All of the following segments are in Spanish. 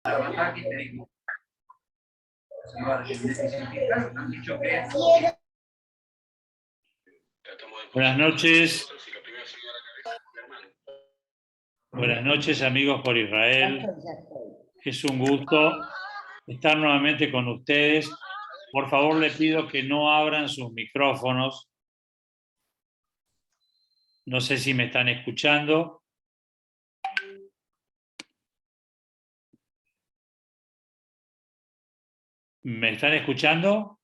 Aquí tenemos. Buenas noches. Buenas noches, amigos por Israel. Es un gusto estar nuevamente con ustedes. Por favor, les pido que no abran sus micrófonos. No sé si me están escuchando. ¿Me están escuchando?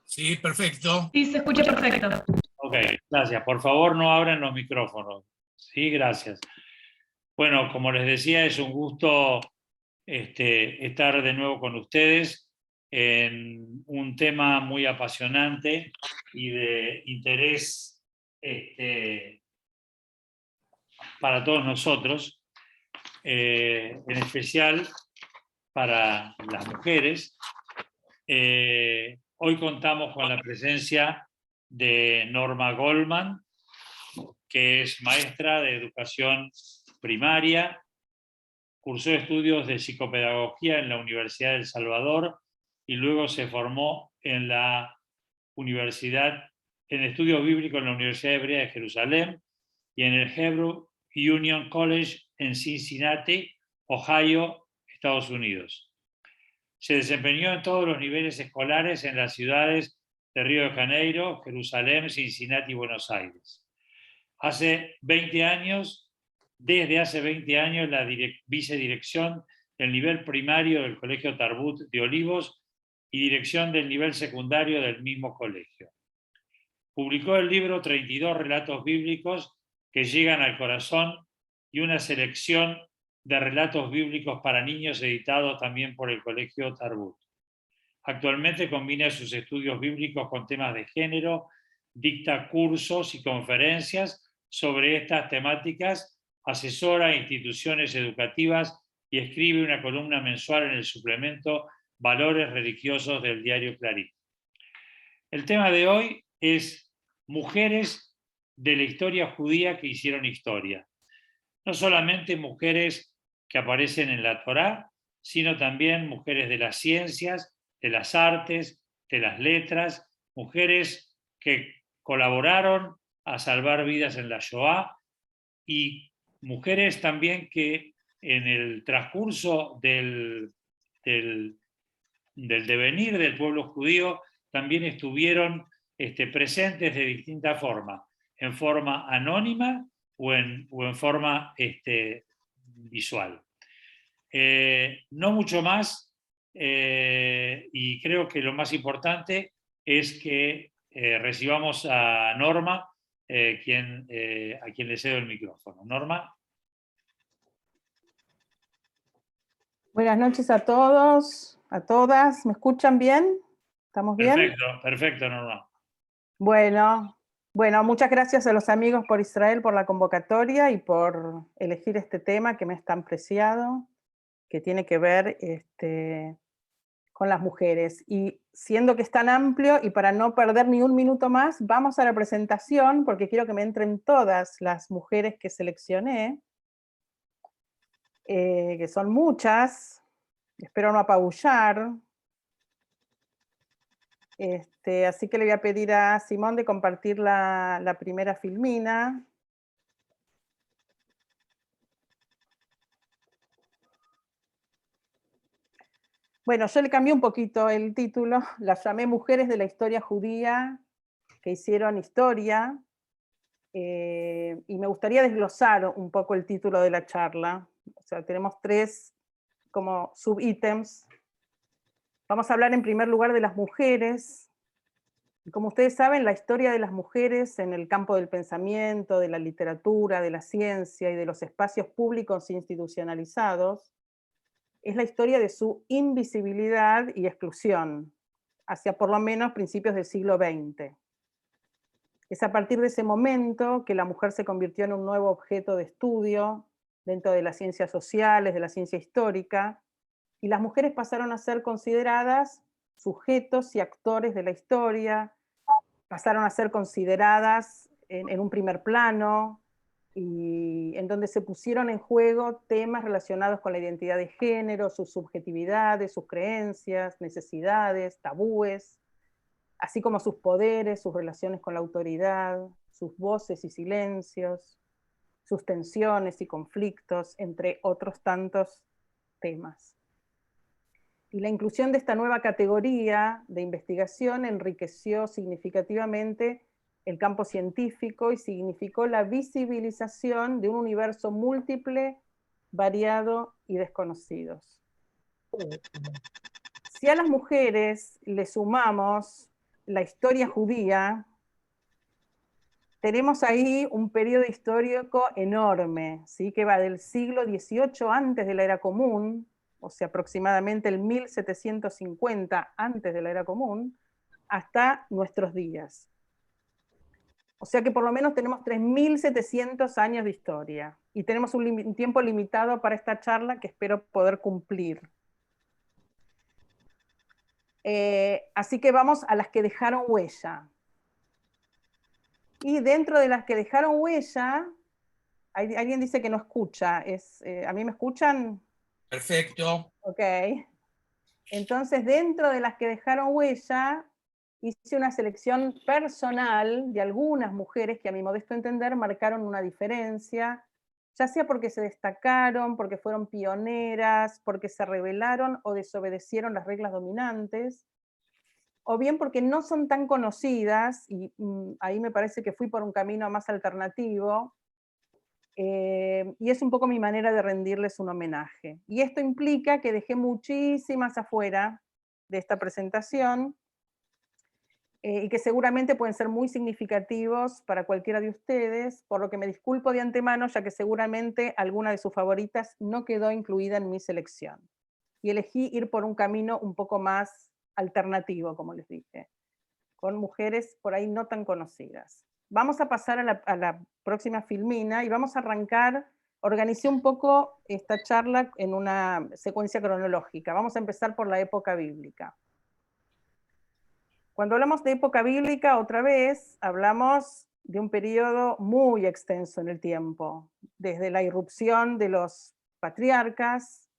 Sí, perfecto. Sí, se escucha perfecto. Ok, gracias. Por favor, no abran los micrófonos. Sí, gracias. Bueno, como les decía, es un gusto estar de nuevo con ustedes en un tema muy apasionante y de interés para todos nosotros, en especial para las mujeres. Hoy contamos con la presencia de Norma Goldman, que es maestra de educación primaria, cursó estudios de psicopedagogía en la Universidad de El Salvador y luego se formó en la universidad, en estudios bíblicos en la Universidad Hebrea de Jerusalén y en el Hebrew Union College en Cincinnati, Ohio, Estados Unidos. Se desempeñó en todos los niveles escolares en las ciudades de Río de Janeiro, Jerusalén, Cincinnati y Buenos Aires. Desde hace 20 años, la vicedirección del nivel primario del Colegio Tarbut de Olivos y dirección del nivel secundario del mismo colegio. Publicó el libro 32 relatos bíblicos que llegan al corazón y una selección de relatos bíblicos para niños editados también por el Colegio Tarbut. Actualmente combina sus estudios bíblicos con temas de género, dicta cursos y conferencias sobre estas temáticas, asesora a instituciones educativas y escribe una columna mensual en el suplemento Valores Religiosos del diario Clarín. El tema de hoy es mujeres de la historia judía que hicieron historia. No solamente mujeres que aparecen en la Torá, sino también mujeres de las ciencias, de las artes, de las letras, mujeres que colaboraron a salvar vidas en la Shoah y mujeres también que en el transcurso del devenir del pueblo judío también estuvieron presentes de distinta forma, en forma anónima o en forma visual. No mucho más, y creo que lo más importante es que recibamos a Norma, a quien le cedo el micrófono. Norma. Buenas noches a todos, a todas. ¿Me escuchan bien? ¿Estamos bien? Perfecto, perfecto, Norma. Bueno, muchas gracias a los amigos por Israel por la convocatoria y por elegir este tema que me es tan preciado, que tiene que ver con las mujeres. Y siendo que es tan amplio, y para no perder ni un minuto más, vamos a la presentación, porque quiero que me entren todas las mujeres que seleccioné, que son muchas, espero no apabullar. Así que le voy a pedir a Simón de compartir la primera filmina. Bueno, yo le cambié un poquito el título, las llamé Mujeres de la Historia Judía que hicieron historia, y me gustaría desglosar un poco el título de la charla. O sea, tenemos 3 como subítems. Vamos a hablar en primer lugar de las mujeres. Y como ustedes saben, la historia de las mujeres en el campo del pensamiento, de la literatura, de la ciencia y de los espacios públicos institucionalizados es la historia de su invisibilidad y exclusión, hacia por lo menos principios del siglo XX. Es a partir de ese momento que la mujer se convirtió en un nuevo objeto de estudio dentro de las ciencias sociales, de la ciencia histórica, y las mujeres pasaron a ser consideradas sujetos y actores de la historia, pasaron a ser consideradas en un primer plano, y en donde se pusieron en juego temas relacionados con la identidad de género, sus subjetividades, sus creencias, necesidades, tabúes, así como sus poderes, sus relaciones con la autoridad, sus voces y silencios, sus tensiones y conflictos, entre otros tantos temas. Y la inclusión de esta nueva categoría de investigación enriqueció significativamente el campo científico y significó la visibilización de un universo múltiple, variado y desconocidos. Si a las mujeres le sumamos la historia judía, tenemos ahí un periodo histórico enorme, ¿sí? Que va del siglo XVIII antes de la Era Común, o sea, aproximadamente el 1750 antes de la Era Común, hasta nuestros días. O sea que por lo menos tenemos 3.700 años de historia, y tenemos un tiempo limitado para esta charla que espero poder cumplir. Así que vamos a las que dejaron huella. Y dentro de las que dejaron huella, alguien dice que no escucha. ¿A mí me escuchan? Perfecto. Ok. Entonces, dentro de las que dejaron huella, hice una selección personal de algunas mujeres que a mi modesto entender marcaron una diferencia, ya sea porque se destacaron, porque fueron pioneras, porque se rebelaron o desobedecieron las reglas dominantes, o bien porque no son tan conocidas, y ahí me parece que fui por un camino más alternativo, y es un poco mi manera de rendirles un homenaje. Y esto implica que dejé muchísimas afuera de esta presentación, y que seguramente pueden ser muy significativos para cualquiera de ustedes, por lo que me disculpo de antemano, ya que seguramente alguna de sus favoritas no quedó incluida en mi selección. Y elegí ir por un camino un poco más alternativo, como les dije, con mujeres por ahí no tan conocidas. Vamos a pasar a la próxima filmina y vamos a arrancar. Organicé un poco esta charla en una secuencia cronológica. Vamos a empezar por la época bíblica. Cuando hablamos de época bíblica, otra vez, hablamos de un periodo muy extenso en el tiempo, desde la irrupción de los patriarcas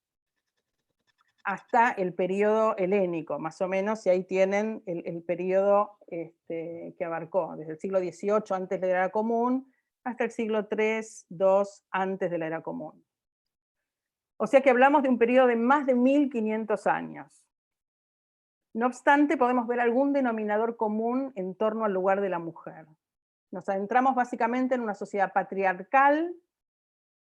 hasta el periodo helénico, más o menos, y ahí tienen el periodo que abarcó, desde el siglo XVIII antes de la Era Común, hasta el siglo III, II antes de la Era Común. O sea que hablamos de un periodo de más de 1500 años. No obstante, podemos ver algún denominador común en torno al lugar de la mujer. Nos adentramos básicamente en una sociedad patriarcal,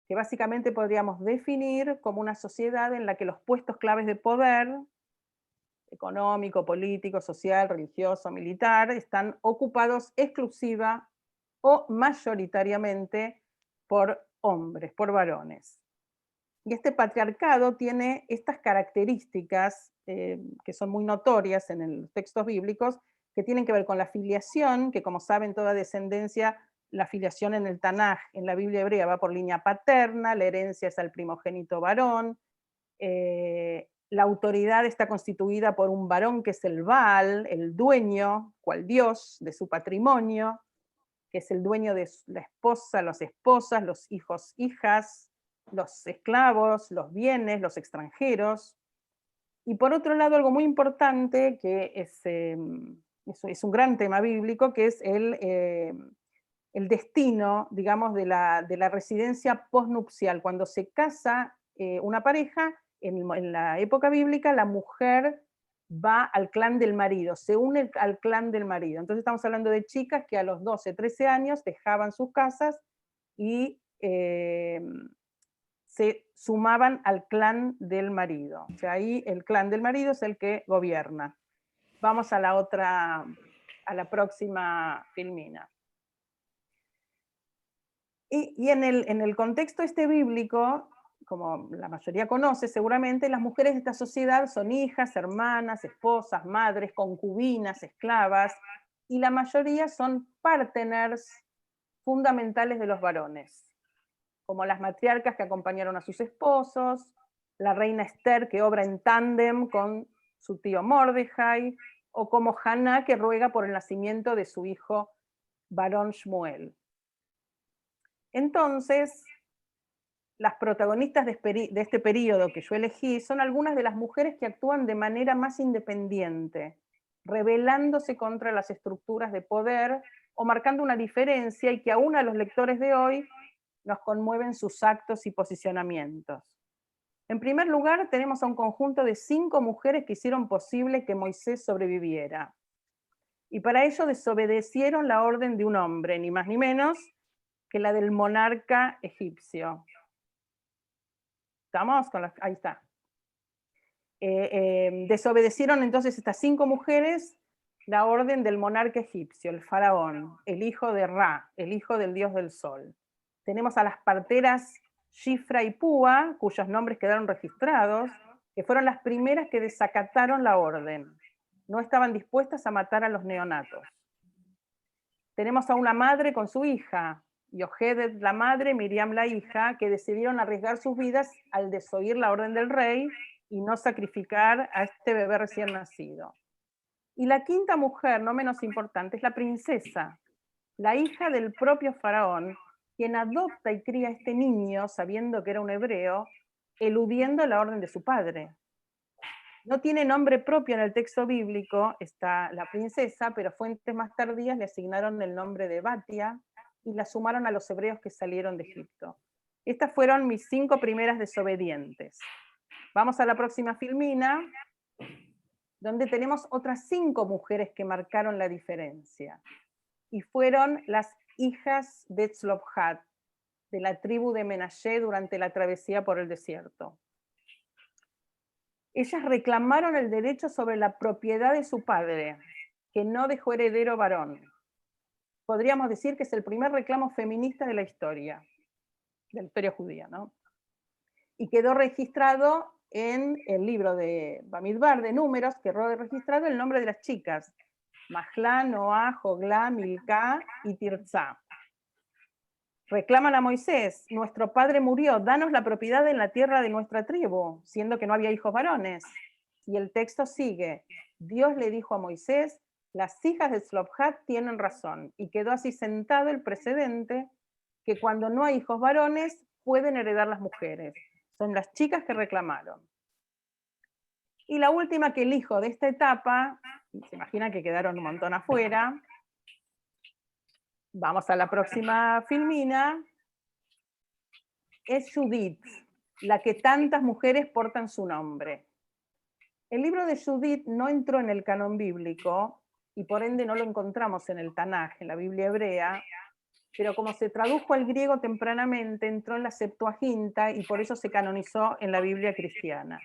que básicamente podríamos definir como una sociedad en la que los puestos claves de poder, económico, político, social, religioso, militar, están ocupados exclusiva o mayoritariamente por hombres, por varones. Y este patriarcado tiene estas características que son muy notorias en los textos bíblicos, que tienen que ver con la filiación, que como saben toda descendencia, la filiación en el Tanaj, en la Biblia hebrea, va por línea paterna, la herencia es al primogénito varón, la autoridad está constituida por un varón que es el Baal, el dueño, cual Dios, de su patrimonio, que es el dueño de la esposa, las esposas, los hijos, hijas, los esclavos, los bienes, los extranjeros. Y por otro lado, algo muy importante, que es un gran tema bíblico, que es el destino, digamos, de la residencia postnupcial. Cuando se casa una pareja, en la época bíblica, la mujer va al clan del marido, se une al clan del marido. Entonces estamos hablando de chicas que a los 12, 13 años dejaban sus casas y se sumaban al clan del marido. O sea, ahí el clan del marido es el que gobierna. Vamos a la próxima filmina. Y en el contexto bíblico, como la mayoría conoce seguramente, las mujeres de esta sociedad son hijas, hermanas, esposas, madres, concubinas, esclavas, y la mayoría son partners fundamentales de los varones, como las matriarcas que acompañaron a sus esposos, la reina Esther que obra en tándem con su tío Mordejai, o como Haná que ruega por el nacimiento de su hijo varón Shmuel. Entonces, las protagonistas de este periodo que yo elegí son algunas de las mujeres que actúan de manera más independiente, rebelándose contra las estructuras de poder o marcando una diferencia, y que aún a los lectores de hoy nos conmueven sus actos y posicionamientos. En primer lugar, tenemos a un conjunto de 5 mujeres que hicieron posible que Moisés sobreviviera. Y para ello desobedecieron la orden de un hombre, ni más ni menos que la del monarca egipcio. ¿Estamos? Ahí está. Desobedecieron entonces estas 5 mujeres la orden del monarca egipcio, el faraón, el hijo de Ra, el hijo del dios del sol. Tenemos a las parteras Shifra y Púa, cuyos nombres quedaron registrados, que fueron las primeras que desacataron la orden. No estaban dispuestas a matar a los neonatos. Tenemos a una madre con su hija, Yochebed la madre, Miriam la hija, que decidieron arriesgar sus vidas al desoír la orden del rey y no sacrificar a este bebé recién nacido. Y la quinta mujer, no menos importante, es la princesa, la hija del propio faraón, quien adopta y cría a este niño sabiendo que era un hebreo, eludiendo la orden de su padre. No tiene nombre propio en el texto bíblico, está la princesa, pero fuentes más tardías le asignaron el nombre de Batia y la sumaron a los hebreos que salieron de Egipto. Estas fueron mis 5 primeras desobedientes. Vamos a la próxima filmina, donde tenemos otras 5 mujeres que marcaron la diferencia. Y fueron las hijas de Tzlophat, de la tribu de Menashe, durante la travesía por el desierto. Ellas reclamaron el derecho sobre la propiedad de su padre, que no dejó heredero varón. Podríamos decir que es el primer reclamo feminista de la historia judía, ¿no? Y quedó registrado en el libro de Bamidbar, de Números, quedó registrado el nombre de las chicas: Mahla, Noah, Joglá, Milcá y Tirzá. Reclaman a Moisés: nuestro padre murió, danos la propiedad en la tierra de nuestra tribu, siendo que no había hijos varones. Y el texto sigue: Dios le dijo a Moisés, las hijas de Tzlophat tienen razón, y quedó así sentado el precedente que cuando no hay hijos varones pueden heredar las mujeres. Son las chicas que reclamaron. Y la última que elijo de esta etapa, se imagina que quedaron un montón afuera. Vamos a la próxima filmina. Es Judith, la que tantas mujeres portan su nombre. El libro de Judith no entró en el canon bíblico y por ende no lo encontramos en el Tanaj, en la Biblia hebrea, pero como se tradujo al griego tempranamente, entró en la Septuaginta y por eso se canonizó en la Biblia cristiana.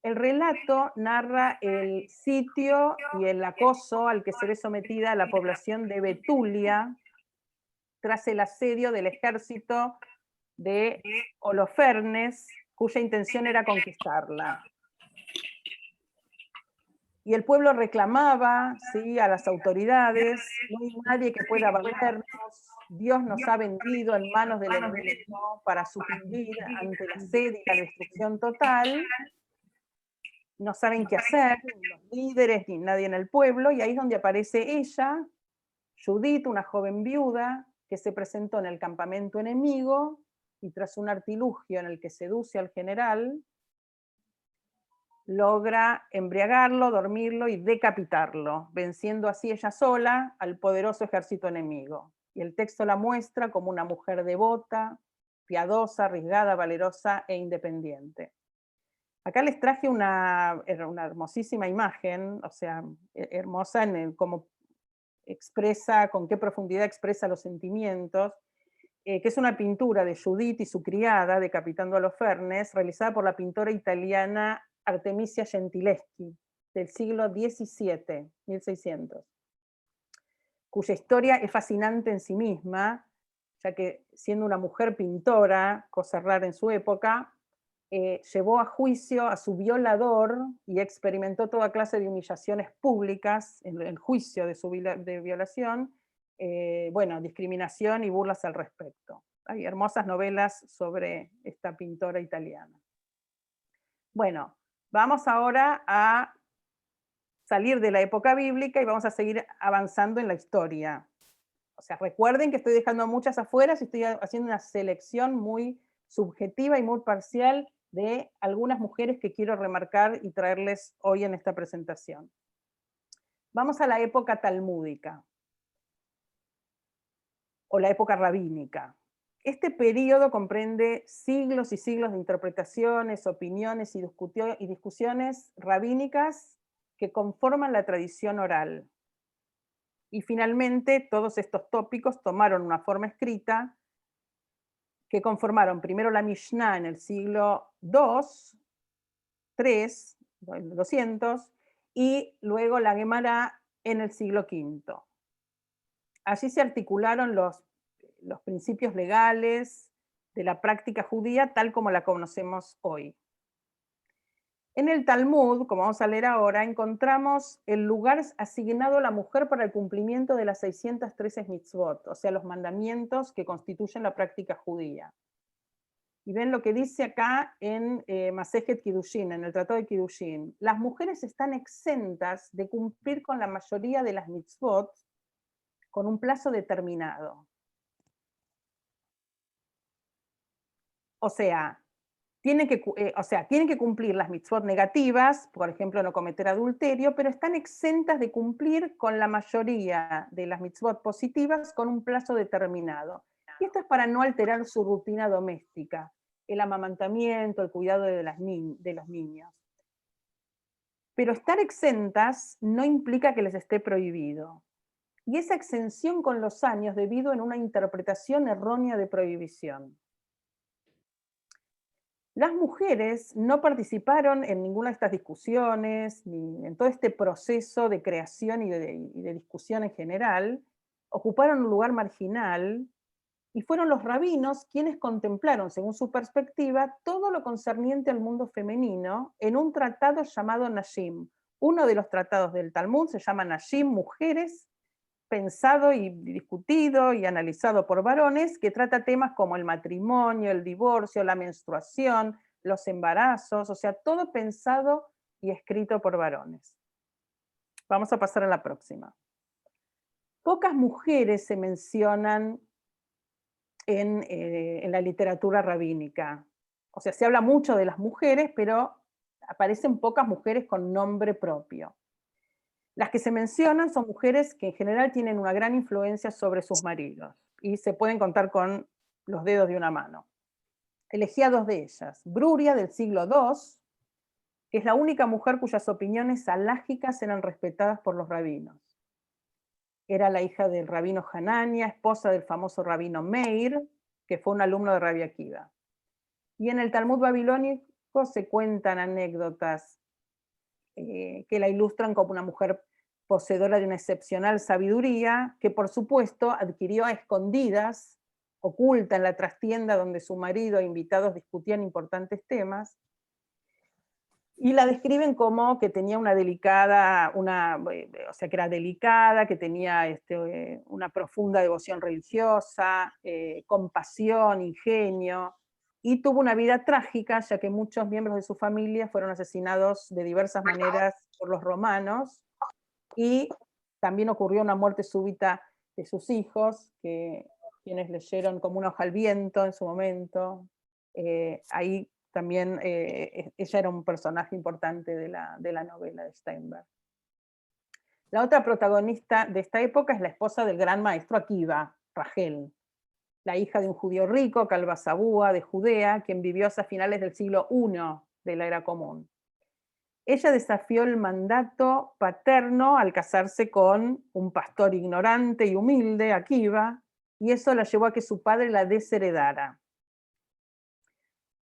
El relato narra el sitio y el acoso al que se ve sometida la población de Betulia tras el asedio del ejército de Holofernes, cuya intención era conquistarla. Y el pueblo reclamaba, ¿sí?, a las autoridades: no hay nadie que pueda valernos, Dios nos ha vendido en manos del enemigo para sucumbir ante la sed y la destrucción total. No saben qué hacer, ni los líderes, ni nadie en el pueblo, y ahí es donde aparece ella, Judith, una joven viuda, que se presentó en el campamento enemigo, y tras un artilugio en el que seduce al general, logra embriagarlo, dormirlo y decapitarlo, venciendo así ella sola al poderoso ejército enemigo. Y el texto la muestra como una mujer devota, piadosa, arriesgada, valerosa e independiente. Acá les traje una hermosísima imagen, o sea, hermosa en cómo expresa, con qué profundidad expresa los sentimientos, que es una pintura de Judith y su criada decapitando a Holofernes, realizada por la pintora italiana Artemisia Gentileschi, del siglo XVII, 1600, cuya historia es fascinante en sí misma, ya que siendo una mujer pintora, cosa rara en su época, llevó a juicio a su violador y experimentó toda clase de humillaciones públicas en el juicio de su violación, bueno, discriminación y burlas al respecto. Hay hermosas novelas sobre esta pintora italiana. Bueno, vamos ahora a salir de la época bíblica y vamos a seguir avanzando en la historia. o sea, recuerden que estoy dejando muchas afuera y estoy haciendo una selección muy subjetiva y muy parcial de algunas mujeres que quiero remarcar y traerles hoy en esta presentación. Vamos a la época talmúdica, o la época rabínica. Este periodo comprende siglos y siglos de interpretaciones, opiniones y discusiones rabínicas que conforman la tradición oral. Y finalmente, todos estos tópicos tomaron una forma escrita que conformaron primero la Mishnah en el siglo II, III, el 200, y luego la Gemara en el siglo V. Allí se articularon los principios legales de la práctica judía tal como la conocemos hoy. En el Talmud, como vamos a leer ahora, encontramos el lugar asignado a la mujer para el cumplimiento de las 613 mitzvot, o sea, los mandamientos que constituyen la práctica judía. Y ven lo que dice acá en Masejet Kiddushin, en el Tratado de Kiddushin. Las mujeres están exentas de cumplir con la mayoría de las mitzvot con un plazo determinado. O sea, tienen que cumplir las mitzvot negativas, por ejemplo, no cometer adulterio, pero están exentas de cumplir con la mayoría de las mitzvot positivas con un plazo determinado. Y esto es para no alterar su rutina doméstica, el amamantamiento, el cuidado de los niños. Pero estar exentas no implica que les esté prohibido. Y esa exención con los años debido en una interpretación errónea de prohibición. Las mujeres no participaron en ninguna de estas discusiones, ni en todo este proceso de creación y de discusión en general, ocuparon un lugar marginal, y fueron los rabinos quienes contemplaron, según su perspectiva, todo lo concerniente al mundo femenino en un tratado llamado Nashim. Uno de los tratados del Talmud se llama Nashim, Mujeres, pensado y discutido y analizado por varones, que trata temas como el matrimonio, el divorcio, la menstruación, los embarazos, o sea, todo pensado y escrito por varones. Vamos a pasar a la próxima. Pocas mujeres se mencionan en la literatura rabínica. O sea, se habla mucho de las mujeres, pero aparecen pocas mujeres con nombre propio. Las que se mencionan son mujeres que en general tienen una gran influencia sobre sus maridos y se pueden contar con los dedos de una mano. Elegí a dos de ellas. Bruria, del siglo II, que es la única mujer cuyas opiniones halágicas eran respetadas por los rabinos. Era la hija del rabino Hanania, esposa del famoso rabino Meir, que fue un alumno de Rabbi Akiva. Y en el Talmud babilónico se cuentan anécdotas que la ilustran como una mujer poseedora de una excepcional sabiduría, que por supuesto adquirió a escondidas, oculta en la trastienda donde su marido e invitados discutían importantes temas, y la describen como que tenía una delicada, o sea, que era delicada, que tenía una profunda devoción religiosa, compasión, ingenio, y tuvo una vida trágica, ya que muchos miembros de su familia fueron asesinados de diversas maneras por los romanos, y también ocurrió una muerte súbita de sus hijos, que quienes leyeron Como una hoja al viento en su momento, ahí también ella era un personaje importante de la novela de Steinberg. La otra protagonista de esta época es la esposa del gran maestro Akiva, Rachel, la hija de un judío rico, Calbasabúa, de Judea, quien vivió hasta finales del siglo I de la era común. Ella desafió el mandato paterno al casarse con un pastor ignorante y humilde, Akiva, y eso la llevó a que su padre la desheredara.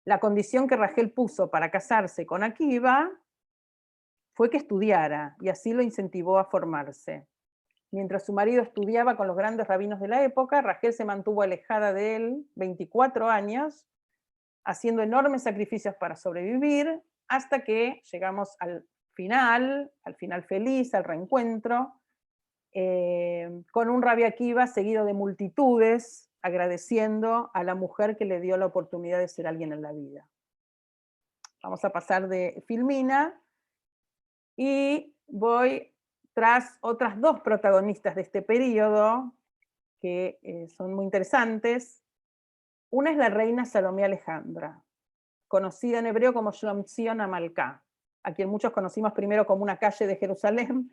La condición que Rachel puso para casarse con Akiva fue que estudiara, y así lo incentivó a formarse. Mientras su marido estudiaba con los grandes rabinos de la época, Rachel se mantuvo alejada de él 24 años, haciendo enormes sacrificios para sobrevivir, hasta que llegamos al final feliz, al reencuentro, con un Rabbi Akiva seguido de multitudes, agradeciendo a la mujer que le dio la oportunidad de ser alguien en la vida. Vamos a pasar de Filmina, y voy tras otras dos protagonistas de este periodo, que son muy interesantes. Una es la reina Salomé Alejandra, conocida en hebreo como Shlom Tzion Amalcá, a quien muchos conocimos primero como una calle de Jerusalén,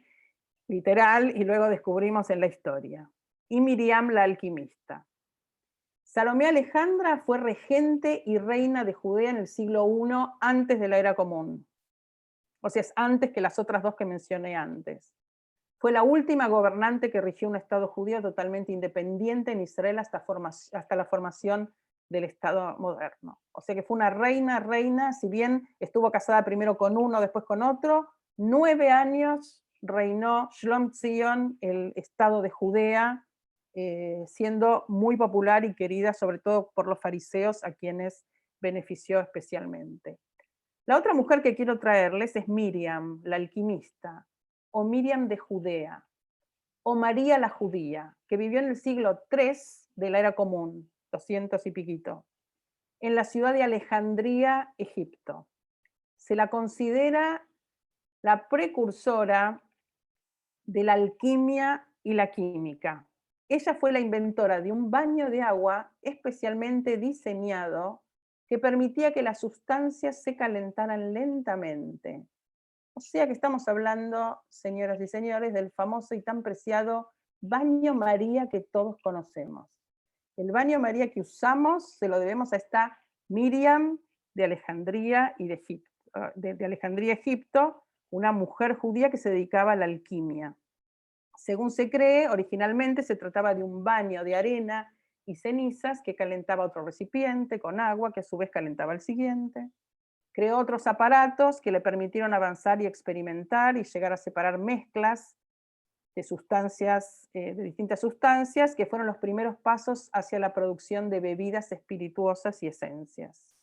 literal, y luego descubrimos en la historia. Y Miriam la alquimista. Salomé Alejandra fue regente y reina de Judea en el siglo I antes de la era común. O sea, es antes que las otras dos que mencioné antes. Fue la última gobernante que rigió un Estado judío totalmente independiente en Israel hasta la formación del Estado moderno. O sea que fue una reina, si bien estuvo casada primero con uno, después con otro, 9 años reinó Shlom Tzion, el Estado de Judea, siendo muy popular y querida sobre todo por los fariseos, a quienes benefició especialmente. La otra mujer que quiero traerles es Miriam, la alquimista, o Miriam de Judea, o María la judía, que vivió en el siglo III de la era común, 200 y piquito, en la ciudad de Alejandría, Egipto. Se la considera la precursora de la alquimia y la química. Ella fue la inventora de un baño de agua especialmente diseñado que permitía que las sustancias se calentaran lentamente. O sea que estamos hablando, señoras y señores, del famoso y tan preciado baño María que todos conocemos. El baño María que usamos se lo debemos a esta Miriam de Alejandría, y de Alejandría, Egipto, una mujer judía que se dedicaba a la alquimia. Según se cree, originalmente se trataba de un baño de arena y cenizas que calentaba otro recipiente con agua, que a su vez calentaba el siguiente. Creó otros aparatos que le permitieron avanzar y experimentar y llegar a separar mezclas de sustancias, de distintas sustancias, que fueron los primeros pasos hacia la producción de bebidas espirituosas y esencias.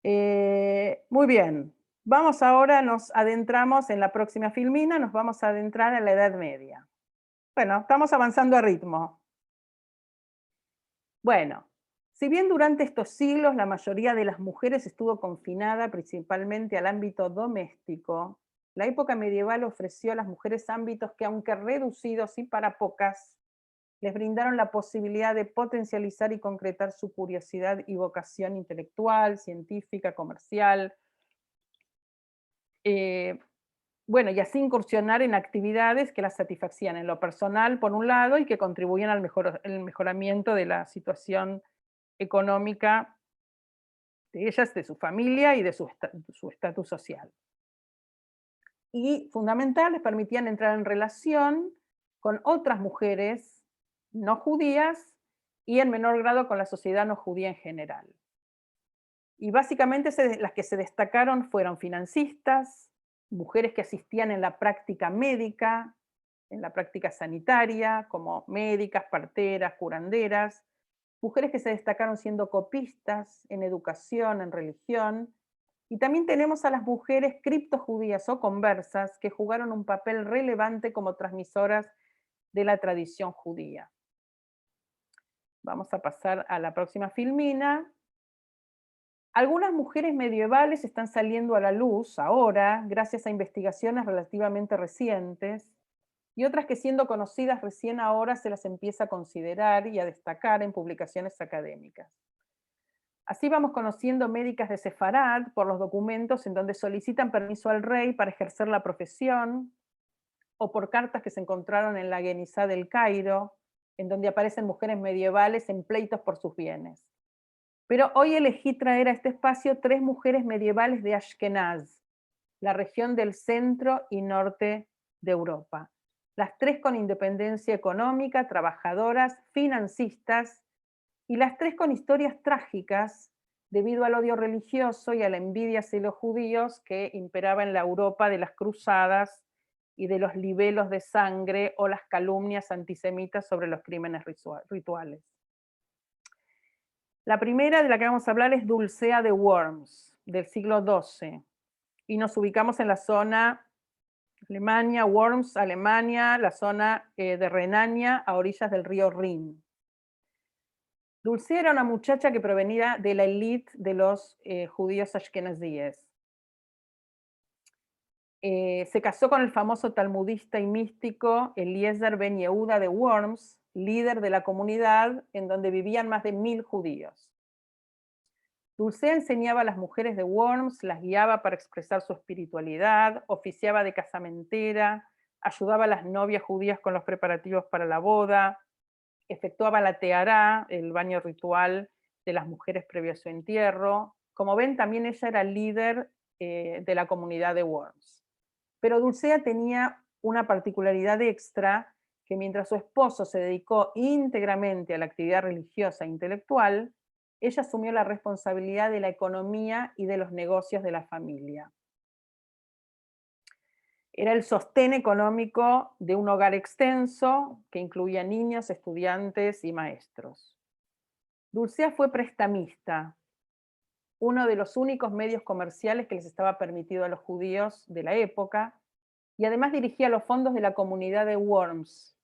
Muy bien. Vamos ahora, nos adentramos en la próxima filmina, nos vamos a adentrar en la Edad Media. Bueno, estamos avanzando a ritmo. Bueno, si bien durante estos siglos la mayoría de las mujeres estuvo confinada principalmente al ámbito doméstico, la época medieval ofreció a las mujeres ámbitos que, aunque reducidos y para pocas, les brindaron la posibilidad de potencializar y concretar su curiosidad y vocación intelectual, científica, comercial, bueno, y así incursionar en actividades que las satisfacían en lo personal, por un lado, y que contribuían al mejoramiento de la situación económica de ellas, de su familia y de su estatus social. Y fundamental, les permitían entrar en relación con otras mujeres no judías y en menor grado con la sociedad no judía en general. Y básicamente las que se destacaron fueron financistas, mujeres que asistían en la práctica médica, en la práctica sanitaria, como médicas, parteras, curanderas, mujeres que se destacaron siendo copistas en educación, en religión, y también tenemos a las mujeres criptojudías o conversas que jugaron un papel relevante como transmisoras de la tradición judía. Vamos a pasar a la próxima filmina. Algunas mujeres medievales están saliendo a la luz ahora gracias a investigaciones relativamente recientes, y otras que, siendo conocidas recién ahora, se las empieza a considerar y a destacar en publicaciones académicas. Así vamos conociendo médicas de Sefarad por los documentos en donde solicitan permiso al rey para ejercer la profesión, o por cartas que se encontraron en la Genizá del Cairo, en donde aparecen mujeres medievales en pleitos por sus bienes. Pero hoy elegí traer a este espacio 3 mujeres medievales de Ashkenaz, la región del centro y norte de Europa. Las 3 con independencia económica, trabajadoras, financistas, y las 3 con historias trágicas debido al odio religioso y a la envidia hacia los judíos que imperaba en la Europa de las cruzadas y de los libelos de sangre o las calumnias antisemitas sobre los crímenes rituales. La primera de la que vamos a hablar es Dulcea de Worms, del siglo XII, y nos ubicamos en la zona Alemania, Worms, Alemania, la zona de Renania, a orillas del río Rin. Dulcea era una muchacha que provenía de la élite de los judíos ashkenazíes. Se casó con el famoso talmudista y místico Eliezer ben Yehuda de Worms, líder de la comunidad en donde vivían más de 1000 judíos. Dulcea enseñaba a las mujeres de Worms, las guiaba para expresar su espiritualidad, oficiaba de casamentera, ayudaba a las novias judías con los preparativos para la boda, efectuaba la tehará, el baño ritual de las mujeres previo a su entierro. Como ven, también ella era líder de la comunidad de Worms. Pero Dulcea tenía una particularidad extra, que mientras su esposo se dedicó íntegramente a la actividad religiosa e intelectual, ella asumió la responsabilidad de la economía y de los negocios de la familia. Era el sostén económico de un hogar extenso que incluía niños, estudiantes y maestros. Dulcea fue prestamista, uno de los únicos medios comerciales que les estaba permitido a los judíos de la época, y además dirigía los fondos de la comunidad de Worms.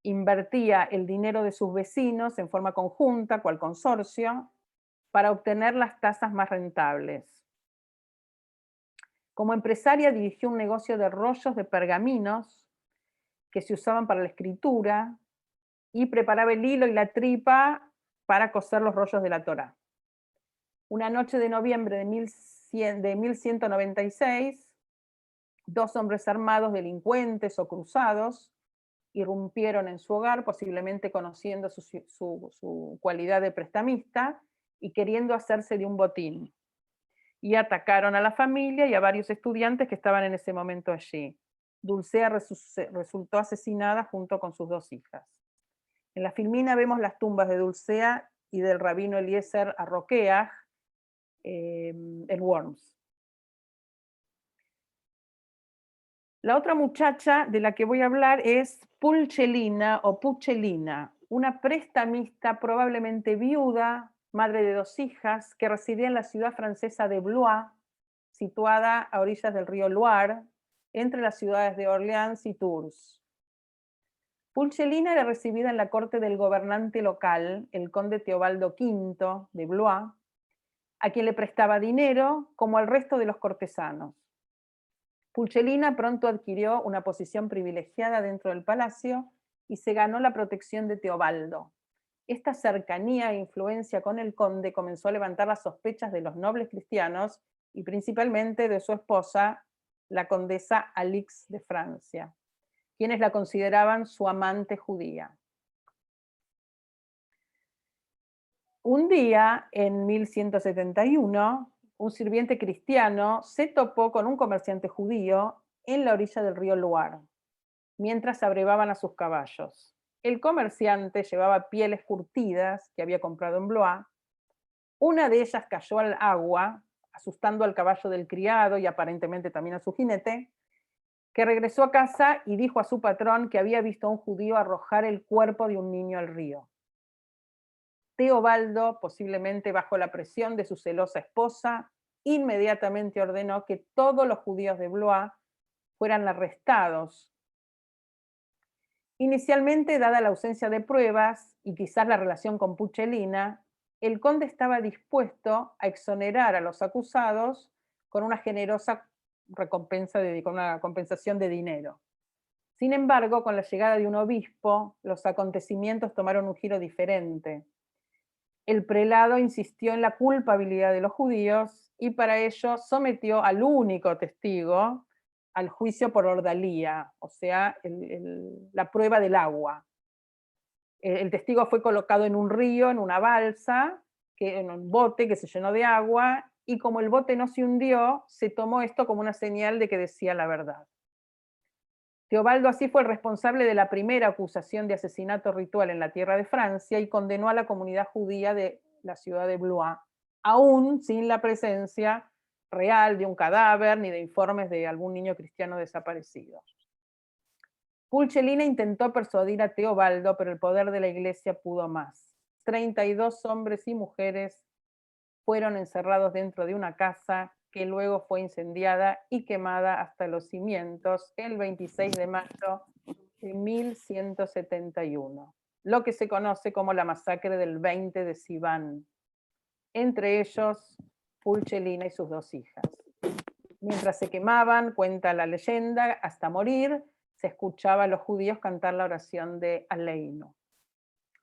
Invertía el dinero de sus vecinos en forma conjunta, cual consorcio, para obtener las tasas más rentables. Como empresaria dirigió un negocio de rollos de pergaminos que se usaban para la escritura y preparaba el hilo y la tripa para coser los rollos de la Torá. Una noche de noviembre de 1196, 2 hombres armados, delincuentes o cruzados, irrumpieron en su hogar, posiblemente conociendo su cualidad de prestamista y queriendo hacerse de un botín. Y atacaron a la familia y a varios estudiantes que estaban en ese momento allí. Dulcea resultó asesinada junto con sus 2 hijas. En la filmina vemos las tumbas de Dulcea y del rabino Eliezer Arroqueach en Worms. La otra muchacha de la que voy a hablar es Pulchelina o Puchelina, una prestamista probablemente viuda, madre de 2 hijas, que residía en la ciudad francesa de Blois, situada a orillas del río Loire, entre las ciudades de Orleans y Tours. Pulchelina era recibida en la corte del gobernante local, el conde Teobaldo V de Blois, a quien le prestaba dinero como al resto de los cortesanos. Pulchelina pronto adquirió una posición privilegiada dentro del palacio y se ganó la protección de Teobaldo. Esta cercanía e influencia con el conde comenzó a levantar las sospechas de los nobles cristianos y principalmente de su esposa, la condesa Alix de Francia, quienes la consideraban su amante judía. Un día, en 1171, un sirviente cristiano se topó con un comerciante judío en la orilla del río Loire, mientras abrevaban a sus caballos. El comerciante llevaba pieles curtidas que había comprado en Blois. Una de ellas cayó al agua, asustando al caballo del criado y aparentemente también a su jinete, que regresó a casa y dijo a su patrón que había visto a un judío arrojar el cuerpo de un niño al río. Teobaldo, posiblemente bajo la presión de su celosa esposa, inmediatamente ordenó que todos los judíos de Blois fueran arrestados. Inicialmente, dada la ausencia de pruebas y quizás la relación con Puchelina, el conde estaba dispuesto a exonerar a los acusados con una generosa con una compensación de dinero. Sin embargo, con la llegada de un obispo, los acontecimientos tomaron un giro diferente. El prelado insistió en la culpabilidad de los judíos y para ello sometió al único testigo al juicio por ordalía, o sea, la prueba del agua. El testigo fue colocado en un río, en una balsa, en un bote que se llenó de agua, y como el bote no se hundió, se tomó esto como una señal de que decía la verdad. Teobaldo así fue el responsable de la primera acusación de asesinato ritual en la tierra de Francia y condenó a la comunidad judía de la ciudad de Blois, aún sin la presencia real de un cadáver ni de informes de algún niño cristiano desaparecido. Pulchelina intentó persuadir a Teobaldo, pero el poder de la iglesia pudo más. 32 hombres y mujeres fueron encerrados dentro de una casa que luego fue incendiada y quemada hasta los cimientos el 26 de mayo de 1171, lo que se conoce como la masacre del 20 de Sivan, entre ellos Pulchelina y sus 2 hijas. Mientras se quemaban, cuenta la leyenda, hasta morir, se escuchaba a los judíos cantar la oración de Aleinu.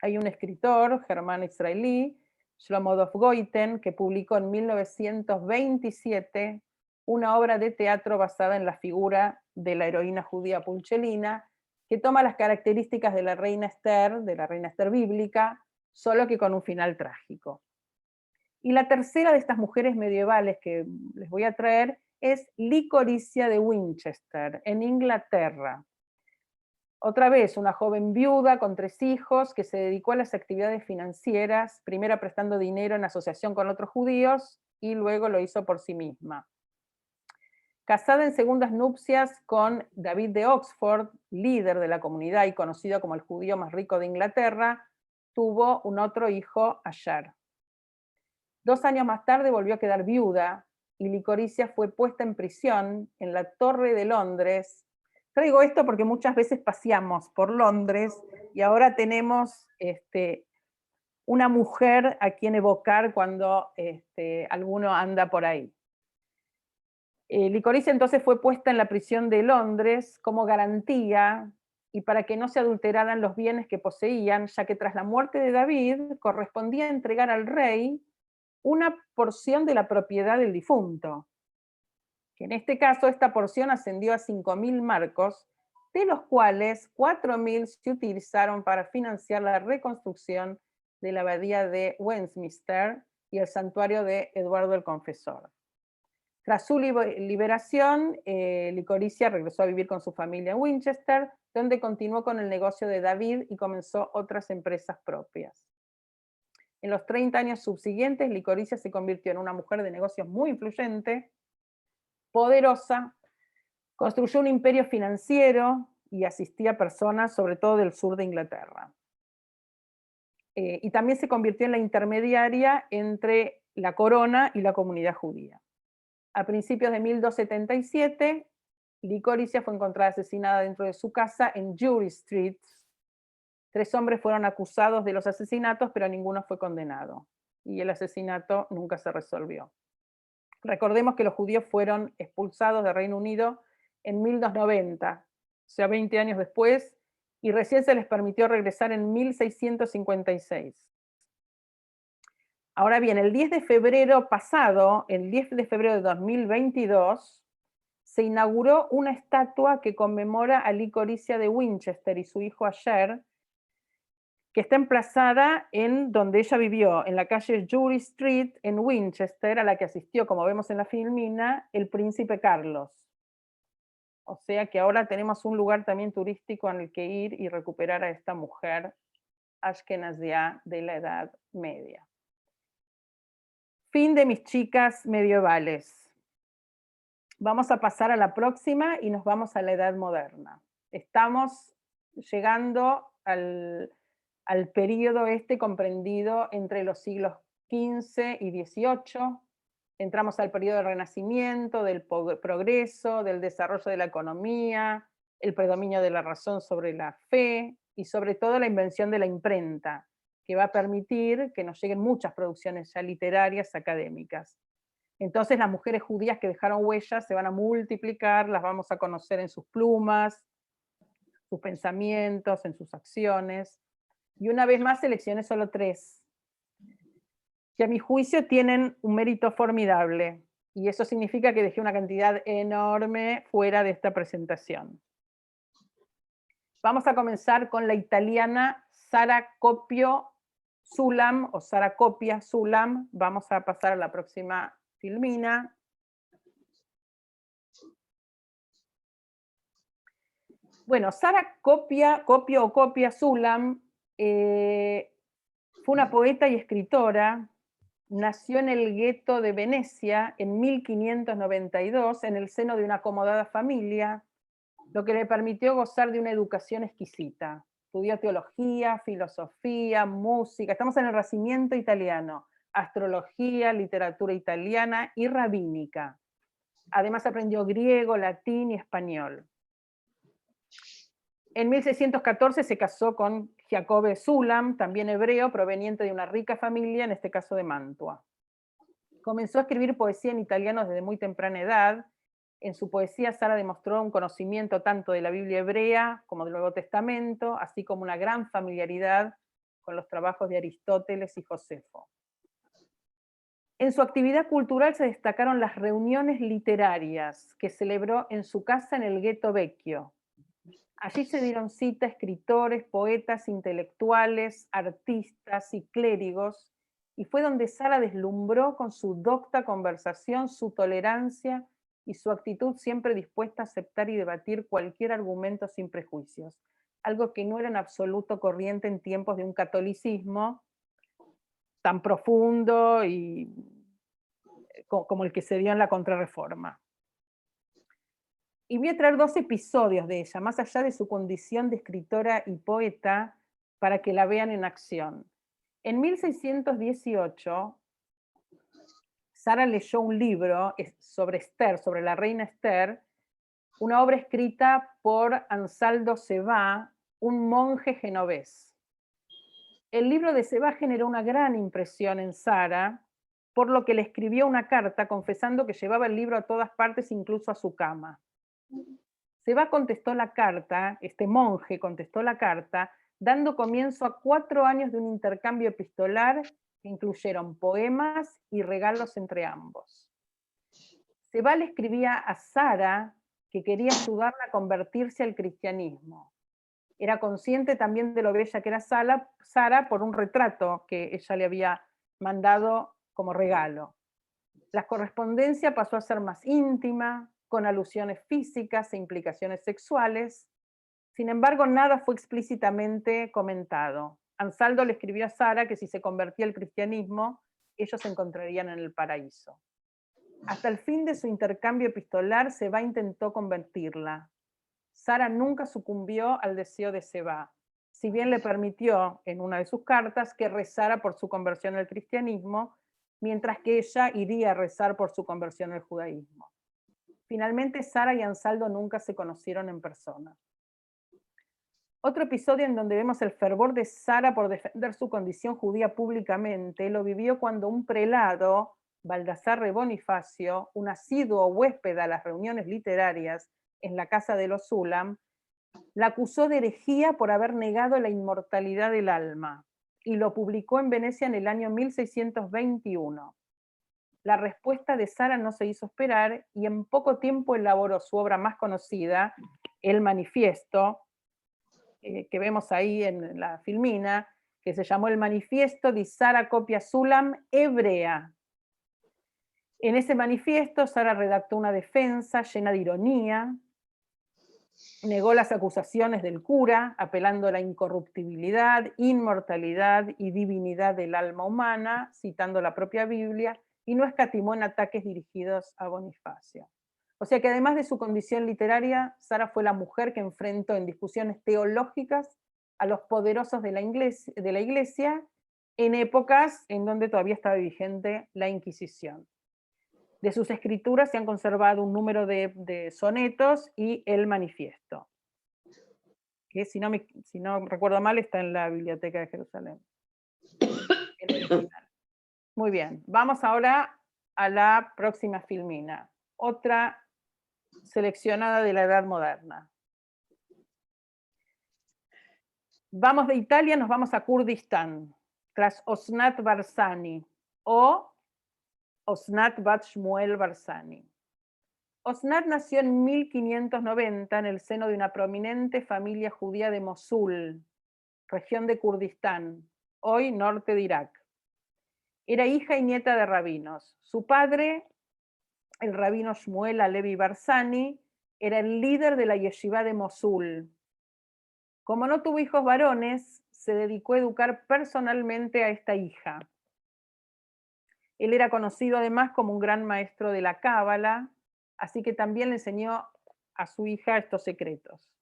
Hay un escritor germano israelí, Shlomo Dov Goiten, que publicó en 1927 una obra de teatro basada en la figura de la heroína judía Pulchelina, que toma las características de la reina Esther bíblica, solo que con un final trágico. Y la tercera de estas mujeres medievales que les voy a traer es Licoricia de Winchester, en Inglaterra. Otra vez, una joven viuda con 3 hijos que se dedicó a las actividades financieras, primero prestando dinero en asociación con otros judíos y luego lo hizo por sí misma. Casada en segundas nupcias con David de Oxford, líder de la comunidad y conocido como el judío más rico de Inglaterra, tuvo un otro hijo, Asher. 2 años más tarde volvió a quedar viuda y Licoricia fue puesta en prisión en la Torre de Londres. Traigo esto porque muchas veces paseamos por Londres y ahora tenemos una mujer a quien evocar cuando alguno anda por ahí. Licoricia entonces fue puesta en la prisión de Londres como garantía y para que no se adulteraran los bienes que poseían, ya que tras la muerte de David correspondía entregar al rey una porción de la propiedad del difunto, que en este caso esta porción ascendió a 5.000 marcos, de los cuales 4.000 se utilizaron para financiar la reconstrucción de la abadía de Westminster y el santuario de Eduardo el Confesor. Tras su liberación, Licoricia regresó a vivir con su familia en Winchester, donde continuó con el negocio de David y comenzó otras empresas propias. En los 30 años subsiguientes, Licoricia se convirtió en una mujer de negocios muy influyente, poderosa, construyó un imperio financiero y asistía a personas, sobre todo del sur de Inglaterra. Y también se convirtió en la intermediaria entre la corona y la comunidad judía. A principios de 1277, Licoricia fue encontrada asesinada dentro de su casa en Jury Street. 3 hombres fueron acusados de los asesinatos, pero ninguno fue condenado. Y el asesinato nunca se resolvió. Recordemos que los judíos fueron expulsados del Reino Unido en 1290, o sea, 20 años después, y recién se les permitió regresar en 1656. Ahora bien, el 10 de febrero pasado, el 10 de febrero de 2022, se inauguró una estatua que conmemora a Licoricia de Winchester y su hijo Asher, que está emplazada en donde ella vivió, en la calle Jury Street, en Winchester, a la que asistió, como vemos en la filmina, el príncipe Carlos. O sea que ahora tenemos un lugar también turístico en el que ir y recuperar a esta mujer ashkenazía de la Edad Media. Fin de mis chicas medievales. Vamos a pasar a la próxima y nos vamos a la Edad Moderna. Estamos llegando al periodo comprendido entre los siglos XV y XVIII. Entramos al periodo del Renacimiento, del progreso, del desarrollo de la economía, el predominio de la razón sobre la fe y sobre todo la invención de la imprenta, que va a permitir que nos lleguen muchas producciones ya literarias, académicas. Entonces las mujeres judías que dejaron huellas se van a multiplicar, las vamos a conocer en sus plumas, sus pensamientos, en sus acciones. Y una vez más seleccioné solo 3, que a mi juicio tienen un mérito formidable, y eso significa que dejé una cantidad enorme fuera de esta presentación. Vamos a comenzar con la italiana Sara Copio Sulam, o Sara Copia Sulam. Vamos a pasar a la próxima filmina. Bueno, Sara Copia Sulam fue una poeta y escritora. Nació en el gueto de Venecia en 1592 en el seno de una acomodada familia, lo que le permitió gozar de una educación exquisita. Estudió teología, filosofía, música, estamos en el Renacimiento italiano, astrología, literatura italiana y rabínica. Además aprendió griego, latín y español. En 1614 se casó con Giacobbe Sulam, también hebreo, proveniente de una rica familia, en este caso de Mantua. Comenzó a escribir poesía en italiano desde muy temprana edad En su poesía, Sara demostró un conocimiento tanto de la Biblia hebrea como del Nuevo Testamento, así como una gran familiaridad con los trabajos de Aristóteles y Josefo. En su actividad cultural se destacaron las reuniones literarias que celebró en su casa en el Ghetto Vecchio. Allí se dieron cita escritores, poetas, intelectuales, artistas y clérigos, y fue donde Sara deslumbró con su docta conversación, su tolerancia y su actitud siempre dispuesta a aceptar y debatir cualquier argumento sin prejuicios, algo que no era en absoluto corriente en tiempos de un catolicismo tan profundo y como el que se dio en la Contrarreforma. Y voy a traer 2 episodios de ella, más allá de su condición de escritora y poeta, para que la vean en acción. En 1618, Sara leyó un libro sobre Esther, sobre la reina Esther, una obra escrita por Ansaldo Cevá, un monje genovés. El libro de Cevá generó una gran impresión en Sara, por lo que le escribió una carta confesando que llevaba el libro a todas partes, incluso a su cama. Cevá contestó la carta, este monje contestó la carta, dando comienzo a 4 años de un intercambio epistolar que incluyeron poemas y regalos entre ambos. Cevá le escribía a Sara que quería ayudarla a convertirse al cristianismo. Era consciente también de lo bella que era Sara por un retrato que ella le había mandado como regalo. La correspondencia pasó a ser más íntima, con alusiones físicas e implicaciones sexuales. Sin embargo, nada fue explícitamente comentado. Ansaldo le escribió a Sara que si se convertía al cristianismo, ellos se encontrarían en el paraíso. Hasta el fin de su intercambio epistolar, Cevá intentó convertirla. Sara nunca sucumbió al deseo de Cevá, si bien le permitió en una de sus cartas que rezara por su conversión al cristianismo, mientras que ella iría a rezar por su conversión al judaísmo. Finalmente, Sara y Ansaldo nunca se conocieron en persona. Otro episodio en donde vemos el fervor de Sara por defender su condición judía públicamente lo vivió cuando un prelado, Baldassarre Bonifacio, un asiduo huésped a las reuniones literarias en la casa de los Ulam, la acusó de herejía por haber negado la inmortalidad del alma y lo publicó en Venecia en el año 1621. La respuesta de Sara no se hizo esperar y en poco tiempo elaboró su obra más conocida, El Manifiesto, que vemos ahí en la filmina, que se llamó El Manifiesto di Sara Copia Sulam Hebrea. En ese manifiesto, Sara redactó una defensa llena de ironía, negó las acusaciones del cura, apelando a la incorruptibilidad, inmortalidad y divinidad del alma humana, citando la propia Biblia, y no escatimó en ataques dirigidos a Bonifacio. O sea que además de su condición literaria, Sara fue la mujer que enfrentó en discusiones teológicas a los poderosos de la iglesia en épocas en donde todavía estaba vigente la Inquisición. De sus escrituras se han conservado un número de sonetos y el manifiesto, que si no recuerdo mal está en la Biblioteca de Jerusalén, el original. Muy bien, vamos ahora a la próxima filmina, otra seleccionada de la Edad Moderna. Vamos de Italia, nos vamos a Kurdistán, tras Osnat Barzani, o Osnat Bat Shmuel Barzani. Osnat nació en 1590 en el seno de una prominente familia judía de Mosul, región de Kurdistán, hoy norte de Irak. Era hija y nieta de rabinos. Su padre, el rabino Shmuel Alevi Barzani, era el líder de la yeshivá de Mosul. Como no tuvo hijos varones, se dedicó a educar personalmente a esta hija. Él era conocido además como un gran maestro de la cábala, así que también le enseñó a su hija estos secretos.